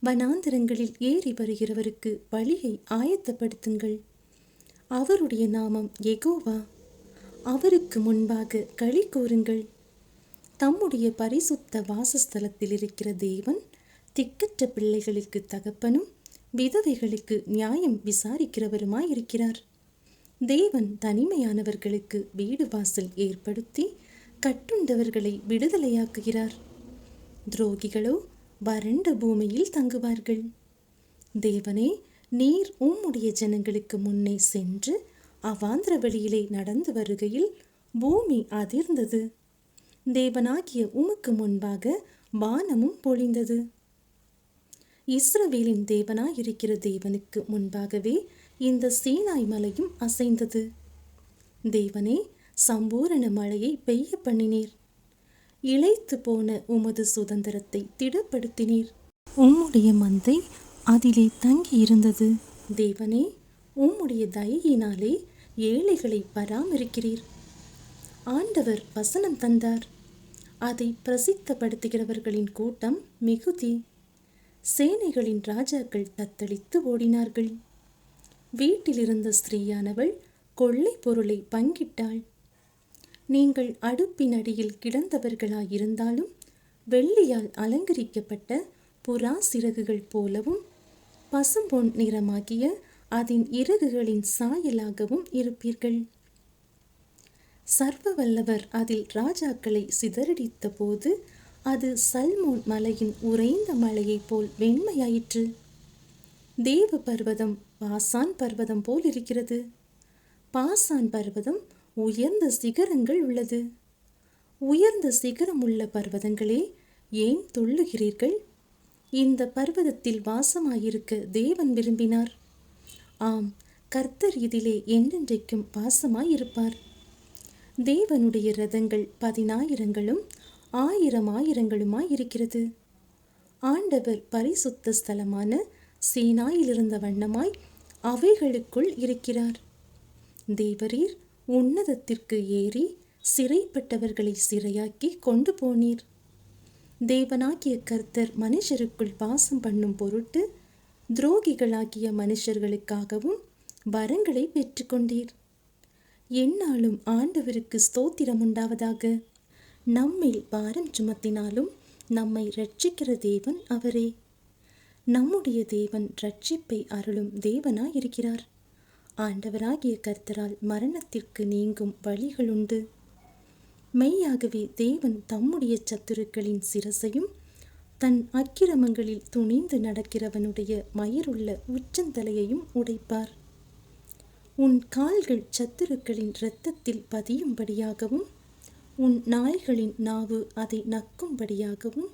வனாந்தரங்களில் ஏறி வருகிறவருக்கு வழியை ஆயத்தப்படுத்துங்கள். அவருடைய நாமம் யெகோவா, அவருக்கு முன்பாக களி கூறுங்கள். தம்முடைய பரிசுத்த வாசஸ்தலத்தில் இருக்கிற தேவன் திக்கற்ற பிள்ளைகளுக்கு தகப்பனும் விதவைகளுக்கு நியாயம் விசாரிக்கிறவருமாயிருக்கிறார். தேவன் தனிமையானவர்களுக்கு வீடு வாசல் ஏற்படுத்தி கட்டுண்டவர்களை விடுதலையாக்குகிறார். துரோகிகளோ வறண்ட பூமியில் தங்குவார்கள். தேவனே, நீர் உம்முடைய ஜனங்களுக்கு முன்னே சென்று அவாந்திர வழியிலே நடந்து வருகையில் பூமி அதிர்ந்தது. தேவனாகிய உமக்கு முன்பாக வானமும் பொழிந்தது. இஸ்ரவேலின் தேவனாயிருக்கிற தேவனுக்கு முன்பாகவே இந்த சீனாய் மலையும் அசைந்தது. தேவனே, சம்பூரண மழையை பெய்ய பண்ணினீர். இளைத்து போன உமது சுதந்திரத்தை திடப்படுத்தினீர். உம்முடைய மந்தை அதிலே தங்கியிருந்தது. தேவனே, உம்முடைய தயையினாலே ஏழைகளை பராமரிக்கிறீர். ஆண்டவர் வசனம் தந்தார், அதை பிரசித்தப்படுத்துகிறவர்களின் கூட்டம் மிகுதி. சேனைகளின் ராஜாக்கள் தத்தளித்து ஓடினார்கள். வீட்டிலிருந்த ஸ்திரீயானவள் கொள்ளை பொருளை பங்கிட்டாள். நீங்கள் அடுப்பின் அடியில் கிடந்தவர்களாயிருந்தாலும் வெள்ளியால் அலங்கரிக்கப்பட்ட புறா சிறகுகள் போலவும் பசும்பொன் நிறமாகிய அதன் இறகுகளின் சாயலாகவும் இருப்பீர்கள். சர்வ வல்லவர் அதில் ராஜாக்களை சிதறடித்த போது அது சல்மோன் மலையின் உறைந்த மலையைப் போல் வெண்மையாயிற்று. தேவ பர்வதம் பாசான் பர்வதம் போல் இருக்கிறது. பாசான் பர்வதம் உயர்ந்த சிகரங்கள் உள்ளது. உயர்ந்த சிகரம் உள்ள பர்வதங்களே, ஏன் துள்ளுகிறீர்கள்? இந்த பர்வதத்தில் வாசமாயிருக்க தேவன் விரும்பினார். ஆம், கர்த்தர் இதிலே என்றென்றைக்கும் வாசமாயிருப்பார். தேவனுடைய இரதங்கள் 10,000ங்களும் 1000,000ங்களுமாயிருக்கிறது. ஆண்டவர் பரிசுத்த ஸ்தலமான சீனாயிலிருந்த வண்ணமாய் அவைகளுக்குள் இருக்கிறார். தேவரீர் உன்னதத்திற்கு ஏறி சிறைப்பட்டவர்களை சிறையாக்கி கொண்டு போனீர். தேவனாகிய கர்த்தர் மனுஷருக்குள் வாசம் பண்ணும் பொருட்டு துரோகிகளாகிய மனுஷர்களுக்காகவும் வரங்களை பெற்றுக்கொண்டீர். எந்நாளும் ஆண்டவருக்கு ஸ்தோத்திரம் உண்டாவதாக. நம்மில் பாரம் சுமத்தினாலும் நம்மை இரட்சிக்கிற தேவன் அவரே. நம்முடைய தேவன் இரட்சிப்பை அருளும் தேவனாயிருக்கிறார். ஆண்டவராகிய கர்த்தரால் மரணத்திற்கு நீங்கும் வழிகளுண்டு. மெய்யாகவே தேவன் தம்முடைய சத்துருக்களின் சிரசையும் தன் அக்கிரமங்களில் துணிந்து நடக்கிறவனுடைய மயிருள்ள உச்சந்தலையையும் உடைப்பார். உன் கால்கள் சத்துருக்களின் இரத்தத்தில் பதியும்படியாகவும் உன் நாய்களின் நாவு அதை நக்கும்படியாகவும்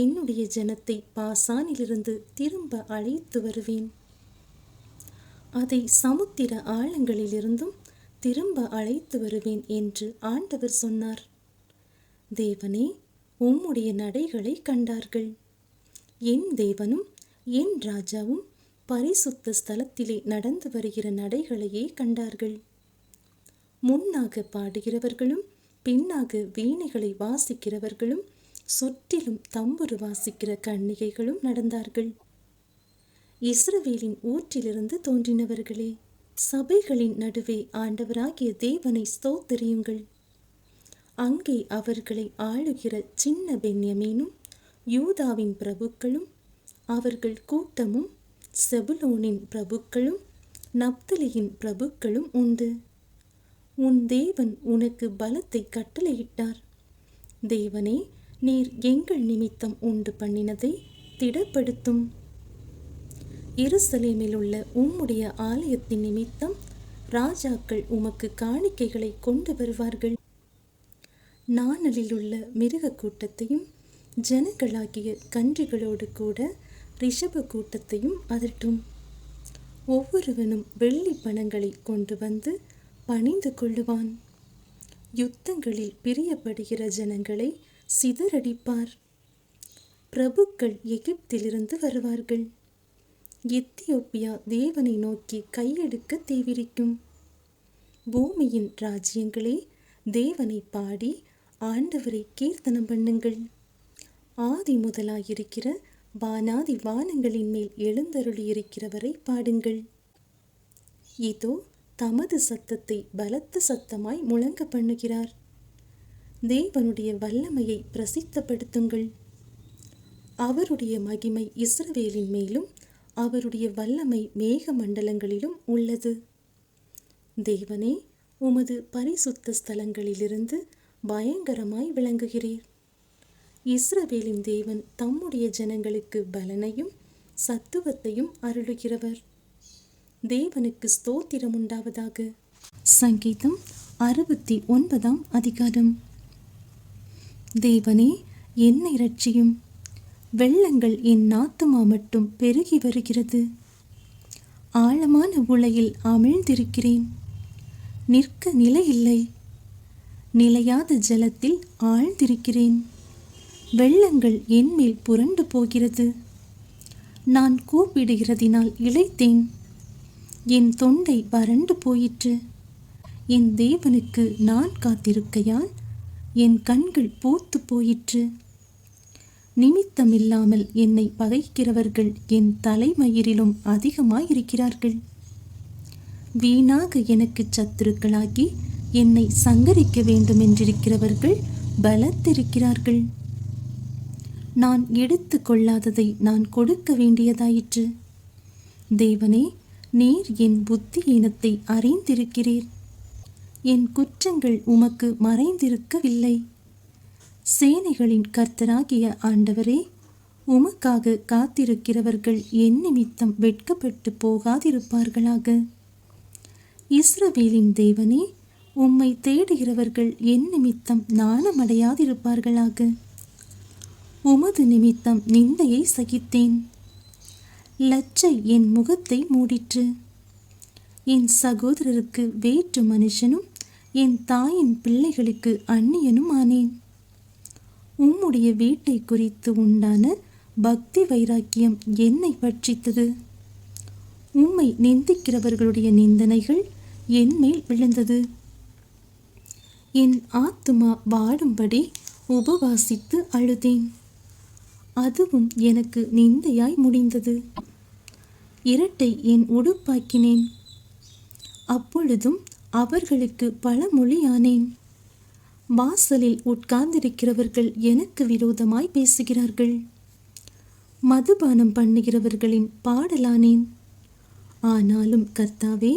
என்னுடைய ஜனத்தை பாசானிலிருந்து திரும்ப அழைத்து வருவேன். அதை சமுத்திர ஆழங்களிலிருந்தும் திரும்ப அழைத்து வருவேன் என்று ஆண்டவர் சொன்னார். தேவனே, உம்முடைய நடைகளை கண்டார்கள். என் தேவனும் என் ராஜாவும் பரிசுத்த ஸ்தலத்திலே நடந்து வருகிற நடைகளையே கண்டார்கள். முன்னாக பாடுகிறவர்களும் பின்னாக வீணைகளை வாசிக்கிறவர்களும் சுற்றிலும் தம்புரு வாசிக்கிற கன்னிகைகளும் நடந்தார்கள். இஸ்ரவேலின் ஊற்றிலிருந்து தோன்றினவர்களே, சபைகளின் நடுவே ஆண்டவராகிய தேவனை ஸ்தோத்திரியுங்கள். அங்கே அவர்களை ஆளுகிற சின்ன பென்யமீனும் யூதாவின் பிரபுக்களும் அவர்கள் கூட்டமும் செபுலோனின் பிரபுக்களும் நப்தலியின் பிரபுக்களும் உண்டு. உன் தேவன் உனக்கு பலத்தை கட்டளையிட்டார். தேவனே, நீர் எங்கள் நிமித்தம் உண்டு பண்ணினதை திடப்படுத்தும். எருசலேமில் உள்ள உம்முடைய ஆலயத்தின் நிமித்தம் ராஜாக்கள் உமக்கு காணிக்கைகளை கொண்டு வருவார்கள். நாணலில் உள்ள மிருக கூட்டத்தையும் ஜனங்களாகிய கன்றிகளோடு கூட ரிஷப கூட்டத்தையும் அதட்டும். ஒவ்வொருவனும் வெள்ளி பணங்களை கொண்டு வந்து பணிந்து கொள்ளுவான். யுத்தங்களில் பிரியப்படுகிற ஜனங்களை சிதறடிப்பார். பிரபுக்கள் எகிப்திலிருந்து வருவார்கள். எத்தியோப்பியா தேவனை நோக்கி கையெடுக்க தீவிரிக்கும். பூமியின் ராஜ்யங்களே, தேவனை பாடி ஆண்டவரை கீர்த்தனம் பண்ணுங்கள். ஆதி முதலாயிருக்கிற வானாதி வானங்களின் மேல் எழுந்தருளியிருக்கிறவரை பாடுங்கள். இதோ தமது சத்தத்தை பலத்த சத்தமாய் முழங்க பண்ணுகிறார். தேவனுடைய வல்லமையை பிரசித்தப்படுத்துங்கள். அவருடைய மகிமை இஸ்ரவேலின் மேலும் அவருடைய வல்லமை மேக மண்டலங்களிலும் உள்ளது. தேவனே, உமது பரிசுத்த ஸ்தலங்களிலிருந்து பயங்கரமாய் விளங்குகிறீர். இஸ்ரவேலின் தேவன் தம்முடைய ஜனங்களுக்கு பலனையும் சத்துவத்தையும் அருளுகிறவர். தேவனுக்கு ஸ்தோத்திரம் உண்டாவதாக. சங்கீதம் 69 அதிகாரம். தேவனே, என்னை இரட்சியும். வெள்ளங்கள் என் ஆத்துமா மட்டும் பெருகி வருகிறது. ஆழமான உளையில் அமிழ்ந்திருக்கிறேன். நிற்க நிலையில்லை. நிலையாத ஜலத்தில் ஆழ்ந்திருக்கிறேன். வெள்ளங்கள் என்மேல் புரண்டு போகிறது. நான் கூப்பிடுகிறதினால் இளைத்தேன். என் தொண்டை வறண்டு போயிற்று. என் தேவனுக்கு நான் காத்திருக்கையால் என் கண்கள் பூத்து போயிற்று. நிமித்தமில்லாமல் என்னை பகைக்கிறவர்கள் என் தலைமயிரிலும் அதிகமாயிருக்கிறார்கள். வீணாக எனக்கு சத்துருக்களாகி என்னை சங்கரிக்க வேண்டுமென்றிருக்கிறவர்கள் பலத்திருக்கிறார்கள். நான் எடுத்து கொள்ளாததை நான் கொடுக்க வேண்டியதாயிற்று. தேவனே, நீர் என் புத்தியீனத்தை அறிந்திருக்கிறீர். என் குற்றங்கள் உமக்கு மறைந்திருக்கவில்லை. சேனைகளின் கர்த்தராகிய ஆண்டவரே, உமக்காக காத்திருக்கிறவர்கள் என் நிமித்தம் வெட்கப்பட்டு போகாதிருப்பார்களாக. இஸ்ரவேலின் தேவனே, உம்மை தேடுகிறவர்கள் என் நிமித்தம் நாணமடையாதிருப்பார்களாக. உமது நிமித்தம் நிந்தையை சகித்தேன். லச்சை என் முகத்தை மூடிற்று. என் சகோதரருக்கு வேற்று மனுஷனும் என் தாயின் பிள்ளைகளுக்கு அந்நியனும் ஆனேன். உம்முடைய வீட்டை குறித்து உண்டான பக்தி வைராக்கியம் என்னை பட்சித்தது. உம்மை நிந்திக்கிறவர்களுடைய நிந்தனைகள் என்மேல் விழுந்தது. என் ஆத்துமா வாடும்படி உபவாசித்து அழுதேன். அதுவும் எனக்கு நிந்தையாய் முடிந்தது. இரட்டை என் உடுப்பாக்கினேன். அப்பொழுதும் அவர்களுக்கு பழமொழியானேன். வாசலில் உட்கார்ந்திருக்கிறவர்கள் எனக்கு விரோதமாய் பேசுகிறார்கள். மதுபானம் பண்ணுகிறவர்களின் பாடலானேன். ஆனாலும் கர்த்தாவே,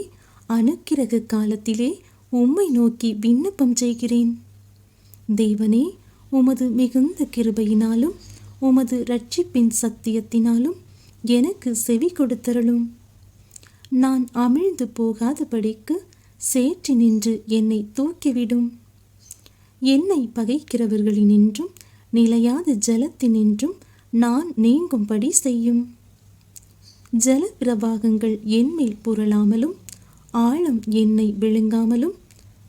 அனுக்கிரக காலத்திலே உம்மை நோக்கி விண்ணப்பம் செய்கிறேன். தேவனே, உமது மிகுந்த கிருபையினாலும் உமது இரட்சிப்பின் சத்தியத்தினாலும் எனக்கு செவி கொடுத்தருளும். நான் அமிழ்ந்து போகாதபடிக்கு சேற்றி நின்று என்னை தூக்கிவிடும். என்னை பகைக்கிறவர்களினின்றும் நிலையாத ஜலத்தினின்றும் நான் நீங்கும்படி செய்யும். ஜல பிரவாகங்கள் என்மேல் புரளாமலும் ஆழம் என்னை விழுங்காமலும்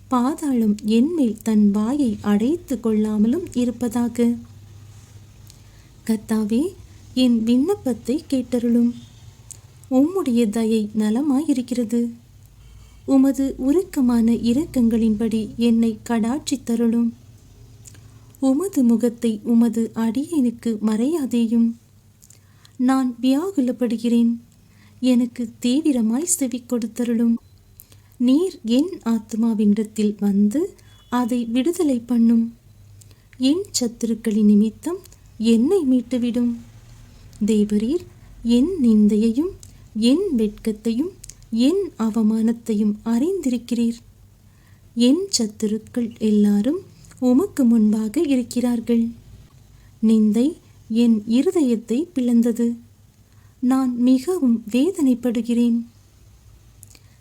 பாதாளம் என்மேல் தன் வாயை அடைத்து கொள்ளாமலும் இருப்பதாக. கர்த்தாவே, என் விண்ணப்பத்தை கேட்டருளும். உம்முடைய தயை நலமாயிருக்கிறது. உமது உருக்கமான இரக்கங்களின்படி என்னை கடாட்சித்தருளும். உமது முகத்தை உமது அடியேனுக்கு மறையாதேயும். நான் வியாகுலப்படுகிறேன். எனக்கு தீவிரமாய் செவி கொடுத்தருளும். நீர் என் ஆத்துமாவினிடத்தில் வந்து அதை விடுதலை பண்ணும். என் சத்துருக்களின் நிமித்தம் என்னை மீட்டுவிடும். தேவரீர் என் நிந்தையையும் என் வெட்கத்தையும் என் அவமானத்தையும் அறிந்திருக்கிறீர். என் சத்துருக்கள் எல்லாரும் உமக்கு முன்பாக இருக்கிறார்கள். நிந்தை என் இருதயத்தை பிளந்தது. நான் மிகவும் வேதனைப்படுகிறேன்.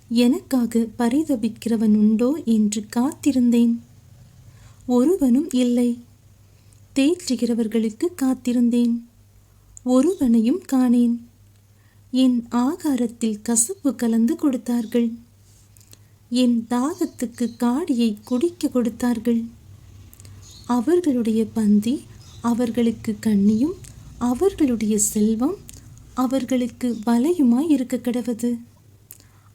எனக்காக பரிதபிக்கிறவன் உண்டோ என்று காத்திருந்தேன். ஒருவனும் இல்லை. தேற்றுகிறவர்களுக்கு காத்திருந்தேன். ஒருவனையும் காணேன். என் ஆகாரத்தில் கசப்பு கலந்து கொடுத்தார்கள். என் தாகத்துக்கு காடியை குடிக்க கொடுத்தார்கள். அவர்களுடைய பந்தி அவர்களுக்கு கண்ணியும் அவர்களுடைய செல்வம் அவர்களுக்கு வலையுமாய் இருக்க கடவது.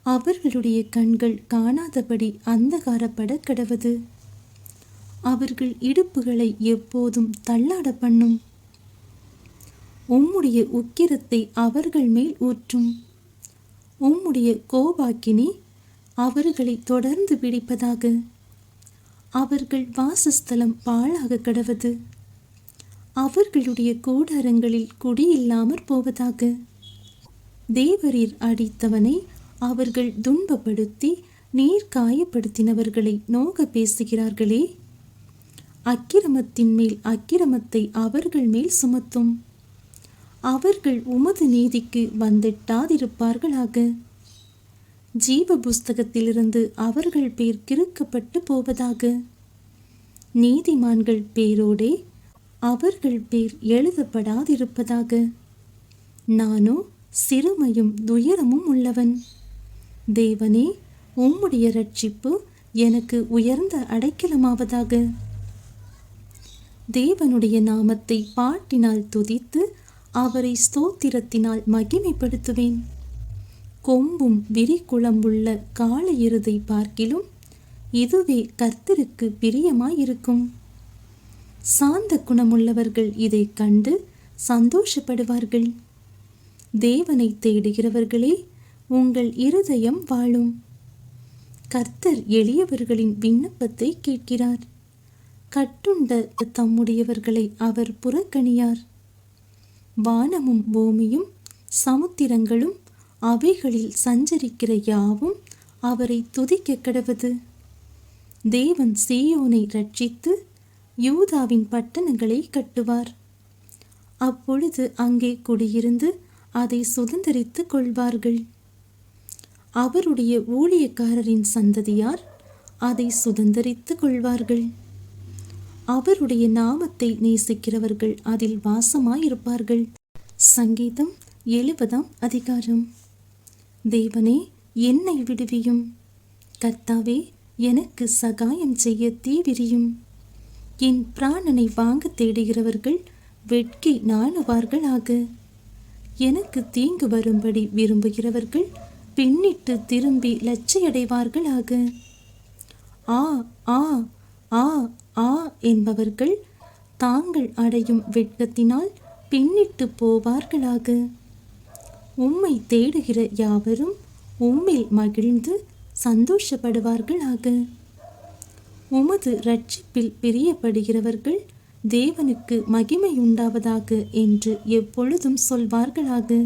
அவர்களுடைய கண்கள் காணாதபடி அந்தகாரப்பட கடவது. அவர்கள் இடுப்புகளை எப்போதும் தள்ளாட பண்ணும். உம்முடைய உக்கிரத்தை அவர்கள் மேல் ஊற்றும். உம்முடைய கோபாக்கினி அவர்களை தொடர்ந்து பிடிப்பதாக. அவர்கள் வாசஸ்தலம் பாழாக கடவது. அவர்களுடைய கூடாரங்களில் குடியில்லாமற் போவதாக. தேவரீர் அடித்தவனை அவர்கள் துன்பப்படுத்தி நீர் காயப்படுத்தினவர்களை நோக பேசுகிறார்களே. அக்கிரமத்தின் மேல் அக்கிரமத்தை அவர்கள் மேல் சுமத்தும். அவர்கள் உமது நீதிக்கு வந்திட்டாதிருப்பார்களாக. ஜீவ புஸ்தகத்திலிருந்து அவர்கள் பேர் கிறுக்கப்பட்டு போவதாக. நீதிமான்கள் பேரோடே அவர்கள் பேர் எழுதப்படாதிருப்பதாக. நானோ சிறுமையும் துயரமும் உள்ளவன். தேவனே, உம்முடைய இரட்சிப்பு எனக்கு உயர்ந்த அடைக்கலமாவதாக. தேவனுடைய நாமத்தை பாட்டினால் துதித்து அவரை ஸ்தோத்திரத்தினால் மகிமைப்படுத்துவேன். கொம்பும் விரிகுளம்புள்ள காளை எருதை பார்க்கிலும் இதுவே கர்த்தருக்கு பிரியமாயிருக்கும். சாந்த குணமுள்ளவர்கள் இதை கண்டு சந்தோஷப்படுவார்கள். தேவனை தேடுகிறவர்களே, உங்கள் இருதயம் வாழும். கர்த்தர் எளியவர்களின் விண்ணப்பத்தை கேட்கிறார். கட்டுண்ட தம்முடையவர்களை அவர் புறக்கணியார். வானமும் பூமியும் சமுத்திரங்களும் அவைகளில் சஞ்சரிக்கிற யாவும் அவரை துதிக்க கடவது. தேவன் சீயோனை ரட்சித்து யூதாவின் பட்டணங்களை கட்டுவார். அப்பொழுது அங்கே குடியிருந்து அதை சுதந்தரித்து கொள்வார்கள். அவருடைய ஊழியக்காரரின் சந்ததியார் அதை சுதந்தரித்து கொள்வார்கள். அவருடைய நாமத்தை நேசிக்கிறவர்கள் அதில் வாசமாயிருப்பார்கள். சங்கீதம் 70 அதிகாரம். தேவனே, என்னை விடுவியும். கர்த்தாவே, எனக்கு சகாயம் செய்ய தீவிரியும். என் பிராணனை வாங்க தேடுகிறவர்கள் வெட்கி நாணுவார்களாக. எனக்கு தீங்கு வரும்படி விரும்புகிறவர்கள் பின்னிட்டு திரும்பி லட்சையடைவார்களாக. ஆ ஆ ஆ ஆ என்பவர்கள் தாங்கள் அடையும் வெட்கத்தினால் பின்னிட்டு போவார்களாக. உம்மை தேடுகிற யாவரும் உம்மில் மகிழ்ந்து சந்தோஷப்படுவார்களாக. உமது இரட்சிப்பில் பிரியப்படுகிறவர்கள் தேவனுக்கு மகிமை உண்டாவதாக என்று எப்பொழுதும் சொல்வார்களாக.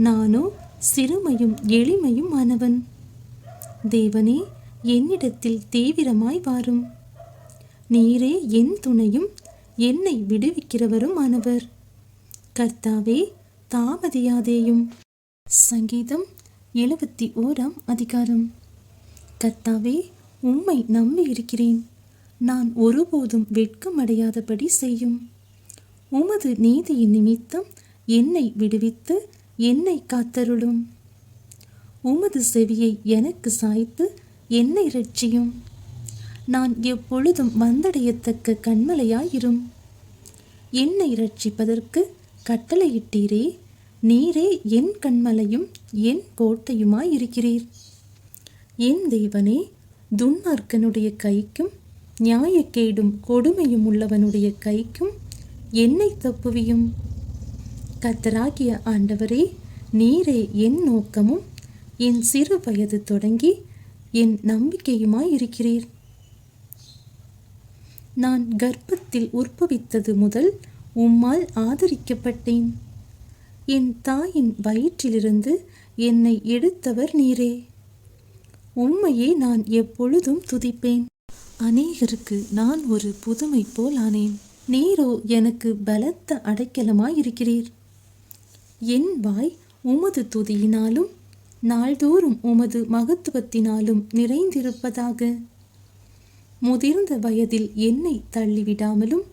நானோ சிறுமையும் எளிமையும் ஆனவன். தேவனே, என்னிடத்தில் தீவிரமாய் வாரும். நீரே என் துணையும் என்னை விடுவிக்கிறவரும் ஆனவர். கர்த்தாவே, தாமதியாதேயும். சங்கீதம் 71 அதிகாரம். கர்த்தாவே, உம்மை நம்பி இருக்கிறேன். நான் ஒருபோதும் வெட்கமடையாதபடி செய்யும். உமது நீதியின் நிமித்தம் என்னை விடுவித்து என்னை காத்தருளும். உமது செவியை எனக்கு சாய்த்து என்னை இரட்சியும். நான் எப்பொழுதும் வந்தடையத்தக்க கண்மலையாயிரும். என்னை இரட்சிப்பதற்கு கட்டளையிட்டீரே. நீரே என் கண்மலையும் என் கோட்டையுமாயிருக்கிறீர். என் தேவனே, துன்மார்க்கனுடைய கைக்கும் நியாயக்கேடும் கொடுமையும் உள்ளவனுடைய கைக்கும் என்னை தப்புவியும். கர்த்தராகிய ஆண்டவரே, நீரே என் நோக்கமும் என் சிறு வயது தொடங்கி என் நம்பிக்கையுமாயிருக்கிறீர். நான் கர்ப்பத்தில் உற்பவித்தது முதல் உம்மால் ஆதரிக்கப்பட்டேன். என் தாயின் வயிற்றிலிருந்து என்னை எடுத்தவர் நீரே. உம்மையே நான் எப்பொழுதும் துதிப்பேன். அநேகருக்கு நான் ஒரு புதுமை போல் ஆனேன். நீரோ எனக்கு பலத்த அடைக்கலமாயிருக்கிறீர். என் வாய் உமது துதியினாலும் நாள்தோறும் உமது மகத்துவத்தினாலும் நிறைந்திருப்பதாக. முதிர்ந்த வயதில் என்னை தள்ளிவிடாமலும்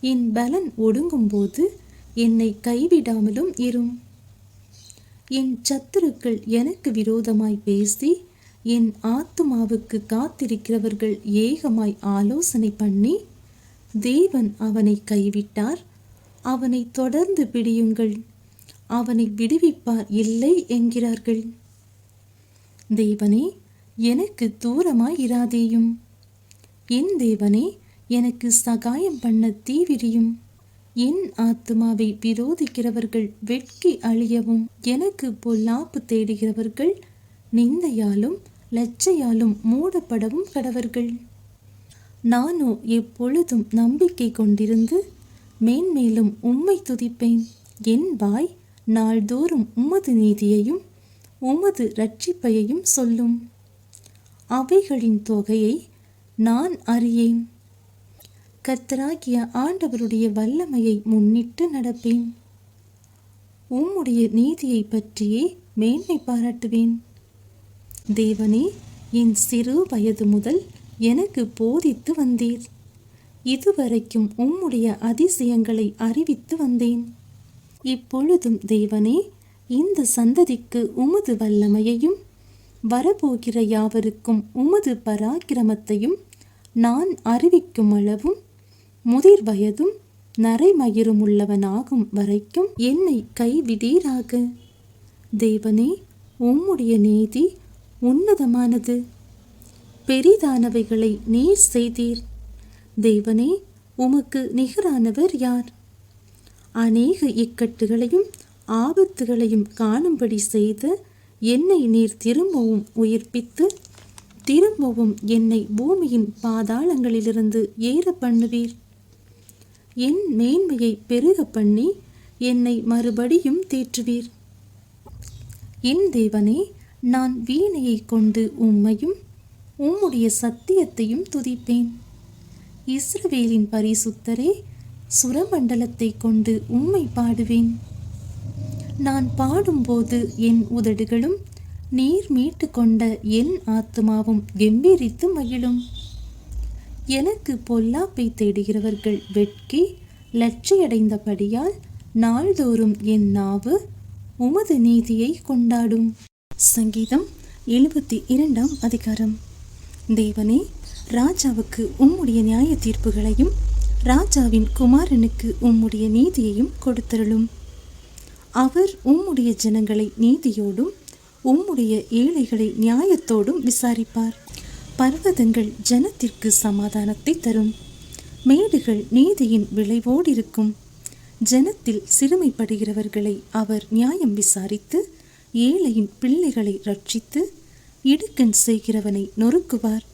என் பலன் ஒடுங்கும்போது என்னை கைவிடாமலும் இரும். என் சத்துருக்கள் எனக்கு விரோதமாய் பேசி என் ஆத்துமாவுக்கு காத்திருக்கிறவர்கள் ஏகமாய் ஆலோசனை பண்ணி, தேவன் அவனை கைவிட்டார், அவனை தொடர்ந்து பிடியுங்கள், அவனை விடுவிப்பார் இல்லை என்கிறார்கள். தேவனே, எனக்கு தூரமாய் இராதேயும். என் தேவனே, எனக்கு சகாயம் பண்ண தீவிரியும். என் ஆத்துமாவை விரோதிக்கிறவர்கள் வெட்கி அழியவும், எனக்கு பொல்லாப்பு தேடுகிறவர்கள் நிந்தையாலும் லட்சையாலும் மூடப்படவும் கடவர்கள். நானோ எப்பொழுதும் நம்பிக்கை கொண்டிருந்து மேன்மேலும் உம்மை துதிப்பேன். என் வாய் நாள்தோறும் உமது நீதியையும் உமது இரட்சிப்பையும் சொல்லும். அவைகளின் தொகையை நான் அறியேன். கர்த்தராகிய ஆண்டவருடைய வல்லமையை முன்னிட்டு நடப்பேன். உம்முடைய நீதியை பற்றியே மேன்மை பாராட்டுவேன். தேவனே, என் சிறு வயது முதல் எனக்கு போதித்து வந்தீர். இதுவரைக்கும் உம்முடைய அதிசயங்களை அறிவித்து வந்தேன். இப்பொழுதும் தேவனே, இந்த சந்ததிக்கு உமது வல்லமையையும் வரப்போகிற யாவருக்கும் உமது பராக்கிரமத்தையும் நான் அறிவிக்கும் அளவும் முதிர் வயதும் நரைமயிரும் உள்ளவனாகும் வரைக்கும் என்னை கைவிடீராக. தேவனே, உம்முடைய நீதி உன்னதமானது, பெரிதானவைகளை நீர் செய்தீர். தேவனே, உமக்கு நிகரானவர் யார்? அநேக இக்கட்டுகளையும் ஆபத்துகளையும் காணும்படி செய்த என்னை நீர் திரும்பவும் உயிர்ப்பித்து திரும்பவும் என்னை பூமியின் பாதாளங்களிலிருந்து ஏற பண்ணுவீர். என் மேன்மையை பெருக பண்ணி என்னை மறுபடியும் தேற்றுவீர். என் தேவனே, நான் வீணையை கொண்டு உம்மையும் உம்முடைய சத்தியத்தையும் துதிப்பேன். இஸ்ரவேலின் பரிசுத்தரே, சுரமண்டலத்தை கொண்டு உம்மை பாடுவேன். நான் பாடும்போது என் உதடுகளும் நீர் மீட்டு கொண்ட என் ஆத்துமாவும் கெம்பீரித்து மகிழும். எனக்கு பொல்லாப்பை தேடுகிறவர்கள் வெட்கி லட்சியடைந்தபடியால் நாள்தோறும் என் நாவு உமது நீதியை கொண்டாடும். சங்கீதம் 72 அதிகாரம். தேவனே, ராஜாவுக்கு உம்முடைய நியாய தீர்ப்புகளையும் ராஜாவின் குமாரனுக்கு உம்முடைய நீதியையும் கொடுத்தருளும். அவர் உம்முடைய ஜனங்களை நீதியோடும் உம்முடைய ஏழைகளை நியாயத்தோடும் விசாரிப்பார். பர்வதங்கள் ஜனத்திற்கு சமாதானத்தை தரும், மேடுகள் நீதியின் விளைவோடிருக்கும். ஜனத்தில் சிறுமைப்படுகிறவர்களை அவர் நியாயம் விசாரித்து ஏழையின் பிள்ளைகளை ரட்சித்து இடுக்கண் செய்கிறவனை நொறுக்குவார்.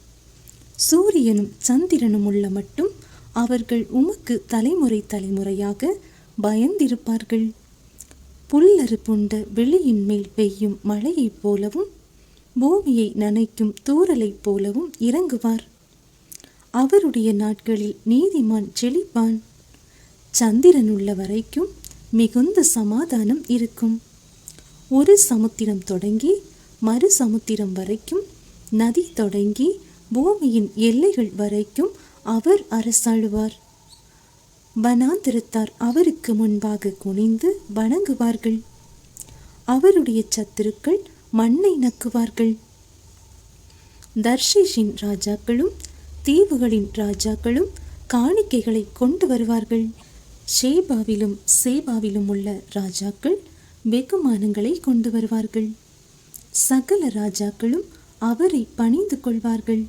சூரியனும் சந்திரனும் உள்ள மட்டும் அவர்கள் உமக்கு தலைமுறை தலைமுறையாக பயந்திருப்பார்கள். புல்லறு புண்ட வெளியின் மேல் பெய்யும் மழையைப் போலவும் பூமியை நனைக்கும் தூறலைப் போலவும் இறங்குவார். அவருடைய நாட்களில் நீதிமான் செழிப்பான். சந்திரன் உள்ள வரைக்கும் மிகுந்த சமாதானம் இருக்கும். ஒரு சமுத்திரம் தொடங்கி மறு சமுத்திரம் வரைக்கும், நதி தொடங்கி பூமியின் எல்லைகள் வரைக்கும் அவர் அரசாளுவார். வனாந்திரத்தார் அவருக்கு முன்பாக குனிந்து வணங்குவார்கள். அவருடைய சத்துருக்கள் மண்ணை நக்குவார்கள். தர்ஷீஷின் ராஜாக்களும் தீவுகளின் ராஜாக்களும் காணிக்கைகளை கொண்டு வருவார்கள். ஷேபாவிலும் சேபாவிலும் உள்ள ராஜாக்கள் வெகுமானங்களை கொண்டு வருவார்கள். சகல ராஜாக்களும் அவரை பணிந்து கொள்வார்கள்.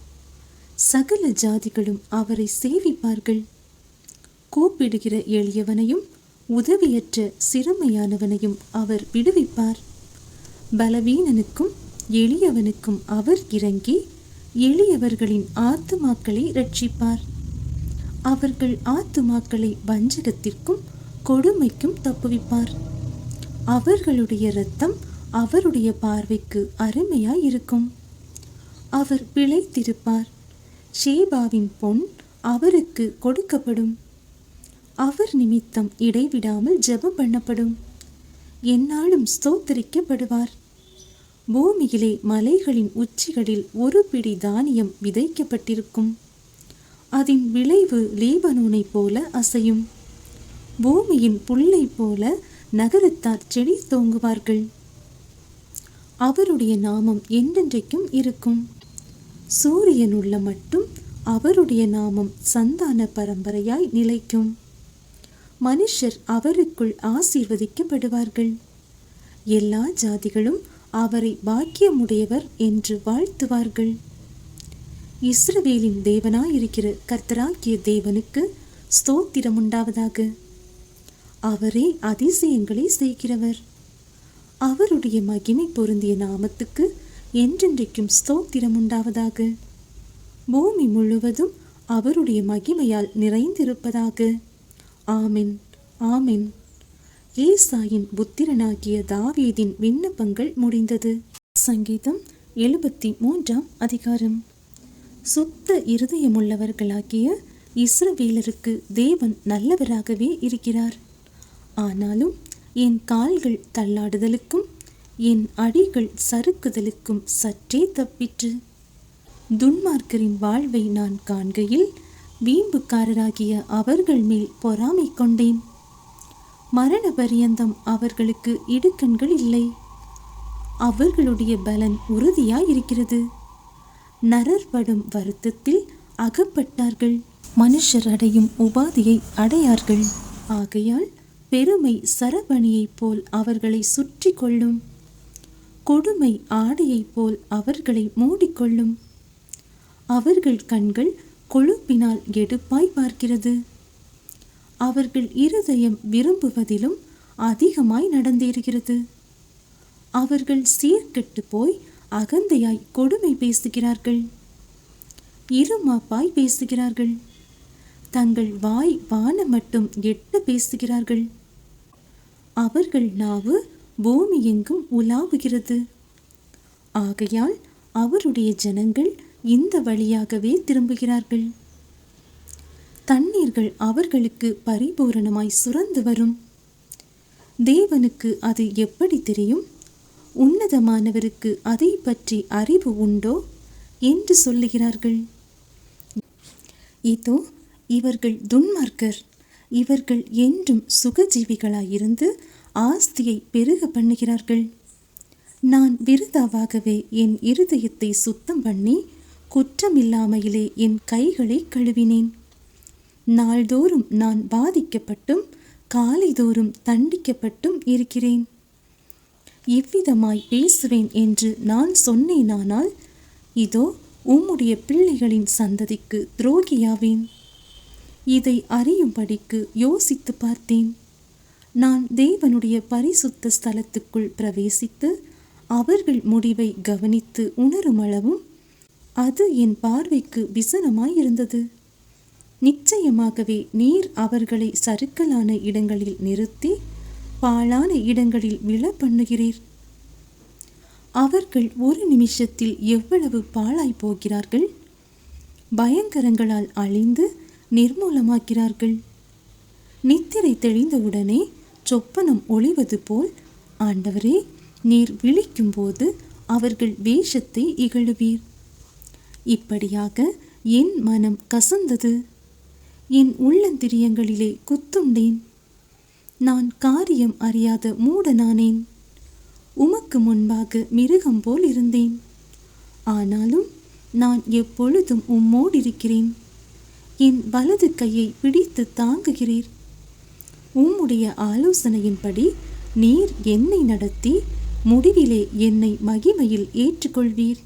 சகல ஜாதிகளும் அவரை சேவிப்பார்கள். கூப்பிடுகிற எளியவனையும் உதவியற்ற சிறுமையானவனையும் அவர் விடுவிப்பார். பலவீனனுக்கும் எளியவனுக்கும் அவர் இறங்கி எளியவர்களின் ஆத்துமாக்களை ரட்சிப்பார். அவர்கள் ஆத்துமாக்களை வஞ்சகத்திற்கும் கொடுமைக்கும் தப்புவிப்பார். அவர்களுடைய இரத்தம் அவருடைய பார்வைக்கு அருமையாயிருக்கும். அவர் பிழைத்திருப்பார். ஷேபாவின் பொன் அவருக்கு கொடுக்கப்படும். அவர் நிமித்தம் இடைவிடாமல் ஜெபம் பண்ணப்படும். எந்நாளும் ஸ்தோத்தரிக்கப்படுவார். பூமியிலே மலைகளின் உச்சிகளில் ஒரு பிடி தானியம் விதைக்கப்பட்டிருக்கும். அதன் விளைவு லீபனோனை போல அசையும். பூமியின் புல்லை போல நகரத்தார் செடி தோங்குவார்கள். அவருடைய நாமம் என்றென்றைக்கும் இருக்கும். சூரியன் உள்ள மட்டும் அவருடைய நாமம் சந்தான பரம்பரையாய் நிலைக்கும். மனுஷர் அவருக்குள் ஆசீர்வதிக்கப்படுவார்கள். எல்லா ஜாதிகளும் அவரை பாக்கியமுடையவர் என்று வாழ்த்துவார்கள். இஸ்ரவேலின் தேவனாயிருக்கிற கர்த்தராகிய தேவனுக்கு ஸ்தோத்திரம் உண்டாவதாக. அவரே அதிசயங்களை செய்கிறவர். அவருடைய மகிமை பொருந்திய நாமத்துக்கு என்றென்றைக்கும் ஸ்தோத்திரம் உண்டாவதாக. பூமி முழுவதும் அவருடைய மகிமையால் நிறைந்திருப்பதாக. ஆமென், ஆமென். ஏசாயின் புத்திரனாகிய தாவீதின் விண்ணப்பங்கள் முடிந்தது. சங்கீதம் 73 அதிகாரம். சுத்த இருதயமுள்ளவர்களாகிய இஸ்ரவேலருக்கு தேவன் நல்லவராகவே இருக்கிறார். ஆனாலும் என் கால்கள் தள்ளாடுதலுக்கும் என் அடிகள் சறுக்குதலுக்கும் சற்றே தப்பிற்று. துன்மார்க்கரின் வாழ்வை நான் காண்கையில் வீம்புக்காரராகிய அவர்கள் மேல் பொறாமை கொண்டேன். மரண பரியந்தம் அவர்களுக்கு இடுக்கண்கள் இல்லை. அவர்களுடைய பலன் உறுதியாயிருக்கிறது. நரர்படும் வருத்தத்தில் அகப்பட்டார்கள். மனுஷர் அடையும் உபாதியை அடையார்கள். ஆகையால் பெருமை சரபணியைப் போல் அவர்களை சுற்றி கொள்ளும். கொடுமை ஆடையைப் போல் அவர்களை மூடிக்கொள்ளும். அவர்கள் கண்கள் கொழுப்பினால் எடுப்பாய் பார்க்கிறது. அவர்கள் இருதயம் விரும்புவதிலும் அதிகமாய் நடந்தேறுகிறது. அவர்கள் சீர்கெட்டு போய் அகந்தையாய் கொடுமை பேசுகிறார்கள். இருமாப்பாய் பேசுகிறார்கள். தங்கள் வாய் வான மட்டும் எட்ட பேசுகிறார்கள். அவர்கள் நாவு பூமி எங்கும் உலாவுகிறது. ஆகையால் அவருடைய ஜனங்கள் இந்த வழியாகவே திரும்புகிறார்கள். தண்ணீர்கள் அவர்களுக்கு பரிபூரணமாய் சுரந்து வரும். தேவனுக்கு அது எப்படி தெரியும்? உன்னதமானவருக்கு அதை பற்றி அறிவு உண்டோ என்று சொல்லுகிறார்கள். இதோ இவர்கள் துன்மார்க்கர். இவர்கள் என்றும் சுகஜீவிகளாயிருந்து ஆஸ்தியை பெருக பண்ணுகிறார்கள். நான் விருதாவாகவே என் இருதயத்தை சுத்தம் பண்ணி குற்றமில்லாமையிலே என் கைகளை கழுவினேன். நாள்தோறும் நான் பாதிக்கப்பட்டும் காலைதோறும் தண்டிக்கப்பட்டும் இருக்கிறேன். இவ்விதமாய் பேசுவேன் என்று நான் சொன்னேனானால் இதோ உம்முடைய பிள்ளைகளின் சந்ததிக்கு துரோகியாவேன். இதை அறியும்படிக்கு யோசித்து பார்த்தேன். நான் தேவனுடைய பரிசுத்த ஸ்தலத்துக்குள் பிரவேசித்து அவர்கள் முடிவை கவனித்து உணருமளவும் அது என் பார்வைக்கு விசனமாயிருந்தது. நிச்சயமாகவே நீர் அவர்களை சறுக்கலான இடங்களில் நிறுத்தி பாழான இடங்களில் விழ பண்ணுகிறீர். அவர்கள் ஒரு நிமிஷத்தில் எவ்வளவு பாழாய் போகிறார்கள். பயங்கரங்களால் அழிந்து நிர்மூலமாக்கிறார்கள். நித்திரை தெளிந்தவுடனே சொப்பனம் ஒளிவது போல் ஆண்டவரே நீர் விழிக்கும்போது அவர்கள் வேஷத்தை இகழுவீர். இப்படியாக என் மனம் கசந்தது. என் உள்ளந்திரியங்களிலே குத்துண்டேன். நான் காரியம் அறியாத மூடனானேன். உமக்கு முன்பாக மிருகம் போல் இருந்தேன். ஆனாலும் நான் எப்பொழுதும் உம்மோடிருக்கிறேன். என் வலது கையை பிடித்து தாங்குகிறீர். உம்முடைய ஆலோசனையின்படி நீர் என்னை நடத்தி முடிவிலே என்னை மகிமையில் ஏற்றுக்கொள்வீர்.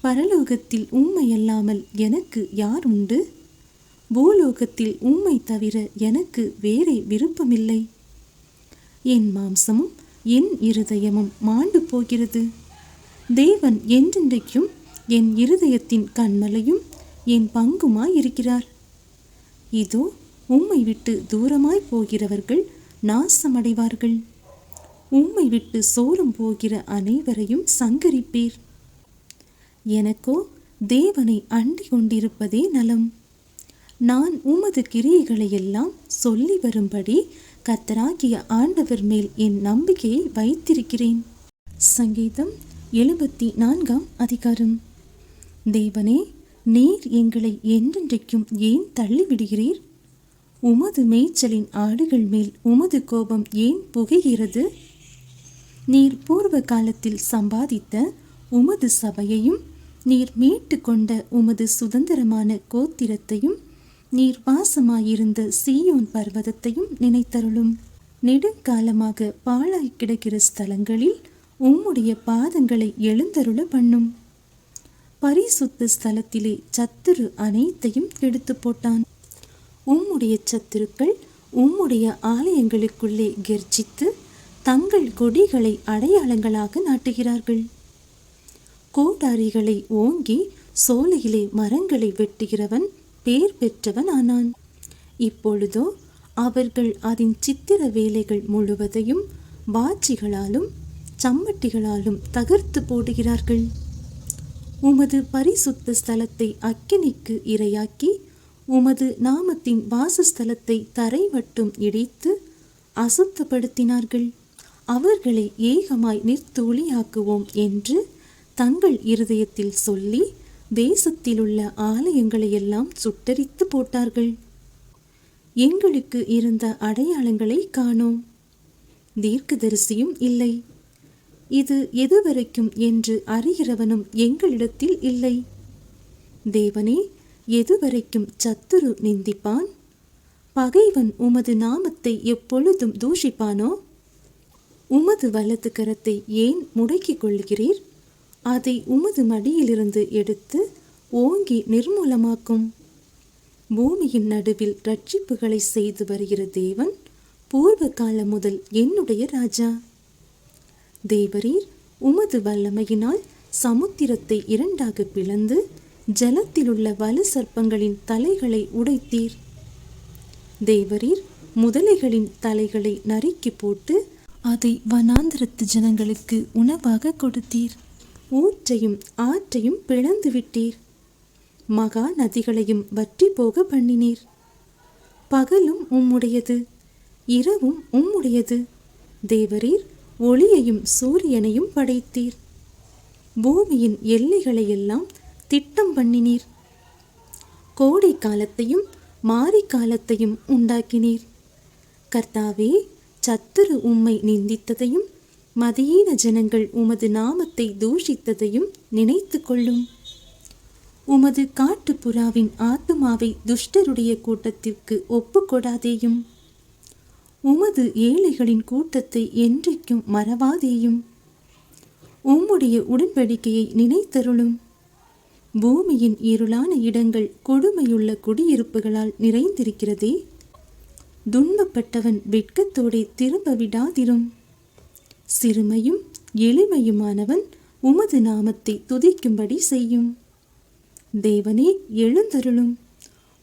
பரலோகத்தில் உம்மை அல்லாமல் எனக்கு யார் உண்டு? பூலோகத்தில் உம்மை தவிர எனக்கு வேறே விருப்பமில்லை. என் மாம்சமும் என் இருதயமும் மாண்டு போகிறது. தேவன் என்றென்றைக்கும் என் இருதயத்தின் கண்மலையும் என் பங்குமாயிருக்கிறார். இதோ உம்மை விட்டு தூரமாய் போகிறவர்கள் நாசமடைவார்கள். உம்மை விட்டு சோரம் போகிற அனைவரையும் சங்கரிப்பீர். எனக்கோ தேவனை அண்டி கொண்டிருப்பதே நலம். நான் உமது கிரியைகளையெல்லாம் சொல்லி வரும்படி கர்த்தராகிய ஆண்டவர் மேல் என் நம்பிக்கையை வைத்திருக்கிறேன். சங்கீதம் 74ஆம் அதிகாரம். தேவனே, நீர் எங்களை என்றென்றைக்கும் ஏன் தள்ளிவிடுகிறீர்? உமது மேய்ச்சலின் ஆடுகள் மேல் உமது கோபம் ஏன் புகைகிறது? நீர் பூர்வ காலத்தில் சம்பாதித்த உமது சபையையும், நீர் மீட்டு கொண்ட உமது சுதந்திரமான கோத்திரத்தையும், நீர் வாசமாயிருந்த சீயோன் பர்வதத்தையும் நினைத்தருளும். நெடுங்காலமாக பாழாய் கிடக்கிற ஸ்தலங்களில் உம்முடைய பாதங்களை எழுந்தருள பண்ணும். பரிசுத்த ஸ்தலத்திலே சத்துரு அனைத்தையும் எடுத்து போட்டான். உம்முடைய சத்துருக்கள் உம்முடைய ஆலயங்களுக்குள்ளே கெர்ச்சித்து தங்கள் கொடிகளை அடையாளங்களாக நாட்டுகிறார்கள். கோடாரிகளை ஓங்கி சோலையிலே மரங்களை வெட்டுகிறவன் பேர் பெற்றவன் ஆனான். இப்பொழுதோ அவர்கள் அதன் சித்திர வேலைகள் முழுவதையும் வாட்சிகளாலும் சம்மட்டிகளாலும் தகர்த்து போடுகிறார்கள். உமது பரிசுத்த ஸ்தலத்தை அக்கினிக்கு இரையாக்கி உமது நாமத்தின் வாசஸ்தலத்தை தரை மட்டும் இடித்து அசுத்தப்படுத்தினார்கள். அவர்களை ஏகமாய் நிர்த்தூளியாக்குவோம் என்று தங்கள் இருதயத்தில் சொல்லி தேசத்திலுள்ள ஆலயங்களையெல்லாம் சுட்டரித்து போட்டார்கள். எங்களுக்கு இருந்த அடையாளங்களை காணோம், தீர்க்கதரிசியும் இல்லை. இது எதுவரைக்கும் என்று அறிகிறவனும் எங்களிடத்தில் இல்லை. தேவனே, எதுவரைக்கும் சத்துரு நிந்திப்பான்? பகைவன் உமது நாமத்தை எப்பொழுதும் தூஷிப்பானோ? உமது வலது கரத்தை ஏன் முடக்கிக் கொள்கிறீர்? அதை உமது மடியிலிருந்து எடுத்து ஓங்கி நிர்மூலமாக்கும். பூமியின் நடுவில் இரட்சிப்புகளை செய்து வருகிற தேவன் பூர்வ காலம் முதல் என்னுடைய ராஜா. தேவரீர் உமது வல்லமையினால் சமுத்திரத்தை இரண்டாக பிளந்து ஜலத்திலுள்ள வலு சர்ப்பங்களின் தலைகளை உடைத்தீர். தேவரீர் முதலைகளின் தலைகளை நறுக்கி போட்டு அதை வனாந்திரத்து ஜனங்களுக்கு உணவாக கொடுத்தீர். ஊற்றையும் ஆற்றையும் பிளந்து விட்டீர். மகா நதிகளையும் வற்றி போக பண்ணினீர். பகலும் உம்முடையது, இரவும் உம்முடையது. தேவரீர் ஒளியையும் சூரியனையும் படைத்தீர். பூமியின் எல்லைகளையெல்லாம் திட்டம் பண்ணினீர். கோடை காலத்தையும் மாரி காலத்தையும் உண்டாக்கினீர். கர்த்தாவே, சத்துரு உம்மை நிந்தித்ததையும் மதியீன ஜனங்கள் உமது நாமத்தை தூஷித்ததையும் நினைத்து கொள்ளும். உமது காட்டுப்புறாவின் ஆத்துமாவை துஷ்டருடைய கூட்டத்திற்கு ஒப்புக்கொடாதேயும். உமது ஏழைகளின் கூட்டத்தை என்றைக்கும் மறவாதேயும். உம்முடைய உடன்படிக்கையை நினைத்தருளும். பூமியின் இருளான இடங்கள் கொடுமையுள்ள குடியிருப்புகளால் நிறைந்திருக்கிறதே. துன்பப்பட்டவன் வெட்கத்தோடே திரும்ப விடாதிரும். சிறுமையும் எளிமையுமானவன் உமது நாமத்தை துதிக்கும்படி செய்யும். தேவனே, எழுந்தருளும்.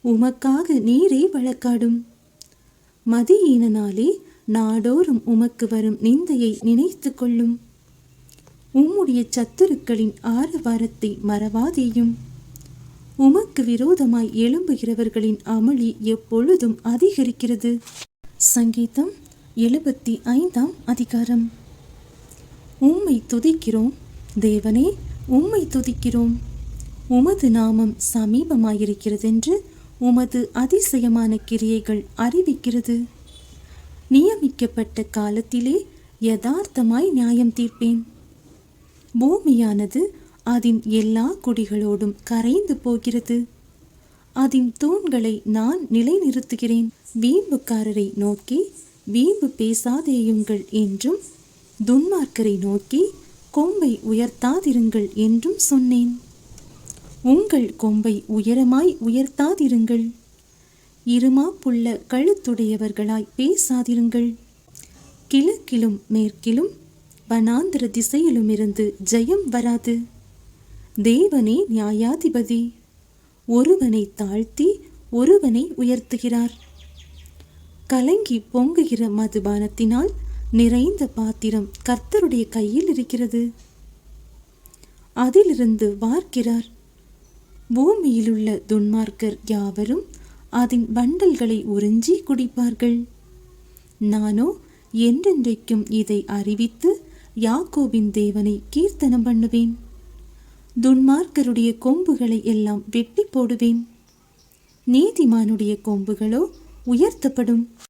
உமக்காக நீரே வழக்காடும். மதியீனாலே நாடோறும் உமக்கு வரும் நிந்தையை நினைத்து கொள்ளும். உம்முடைய சத்துருக்களின் ஆரவாரத்தை மறவாதேயும். உமக்கு விரோதமாய் எழும்புகிறவர்களின் அமளி எப்பொழுதும் அதிகரிக்கிறது. சங்கீதம் 75ஆம் அதிகாரம். உம்மை துதிக்கிறோம் தேவனே, உம்மை துதிக்கிறோம். உமது நாமம் சமீபமாயிருக்கிறதென்று உமது அதிசயமான கிரியைகள் அறிவிக்கிறது. நியமிக்கப்பட்ட காலத்திலே யதார்த்தமாய் நியாயம் தீர்ப்பேன். பூமியானது அதன் எல்லா குடிகளோடும் கரைந்து போகிறது. அதன் தூண்களை நான் நிலைநிறுத்துகிறேன். வீம்புக்காரரை நோக்கி வீம்பு பேசாதேயுங்கள் என்றும், துன்மார்க்கரை நோக்கி கொம்பை உயர்த்தாதிருங்கள் என்றும் சொன்னேன். உங்கள் கொம்பை உயரமாய் உயர்த்தாதிருங்கள். இருமாப்புள்ள கழுத்துடையவர்களாய் பேசாதிருங்கள். கிழக்கிலும் மேற்கிலும் வனாந்திர திசையிலுமிருந்து ஜெயம் வராது. தேவனே நியாயாதிபதி. ஒருவனை தாழ்த்தி ஒருவனை உயர்த்துகிறார். கலங்கி பொங்குகிற மதுபானத்தினால் நிறைந்த பாத்திரம் கர்த்தருடைய கையில் இருக்கிறது. அதிலிருந்து வார்க்கிறார். பூமியிலுள்ள துன்மார்க்கர் யாவரும் அதன் வண்டல்களை உறிஞ்சி குடிப்பார்கள். நானோ என்றென்றைக்கும் இதை அறிவித்து யாக்கோபின் தேவனை கீர்த்தனம் பண்ணுவேன். துன்மார்க்கருடைய கொம்புகளை எல்லாம் வெட்டி போடுவேன். நீதிமானுடைய கொம்புகளோ உயர்த்தப்படும்.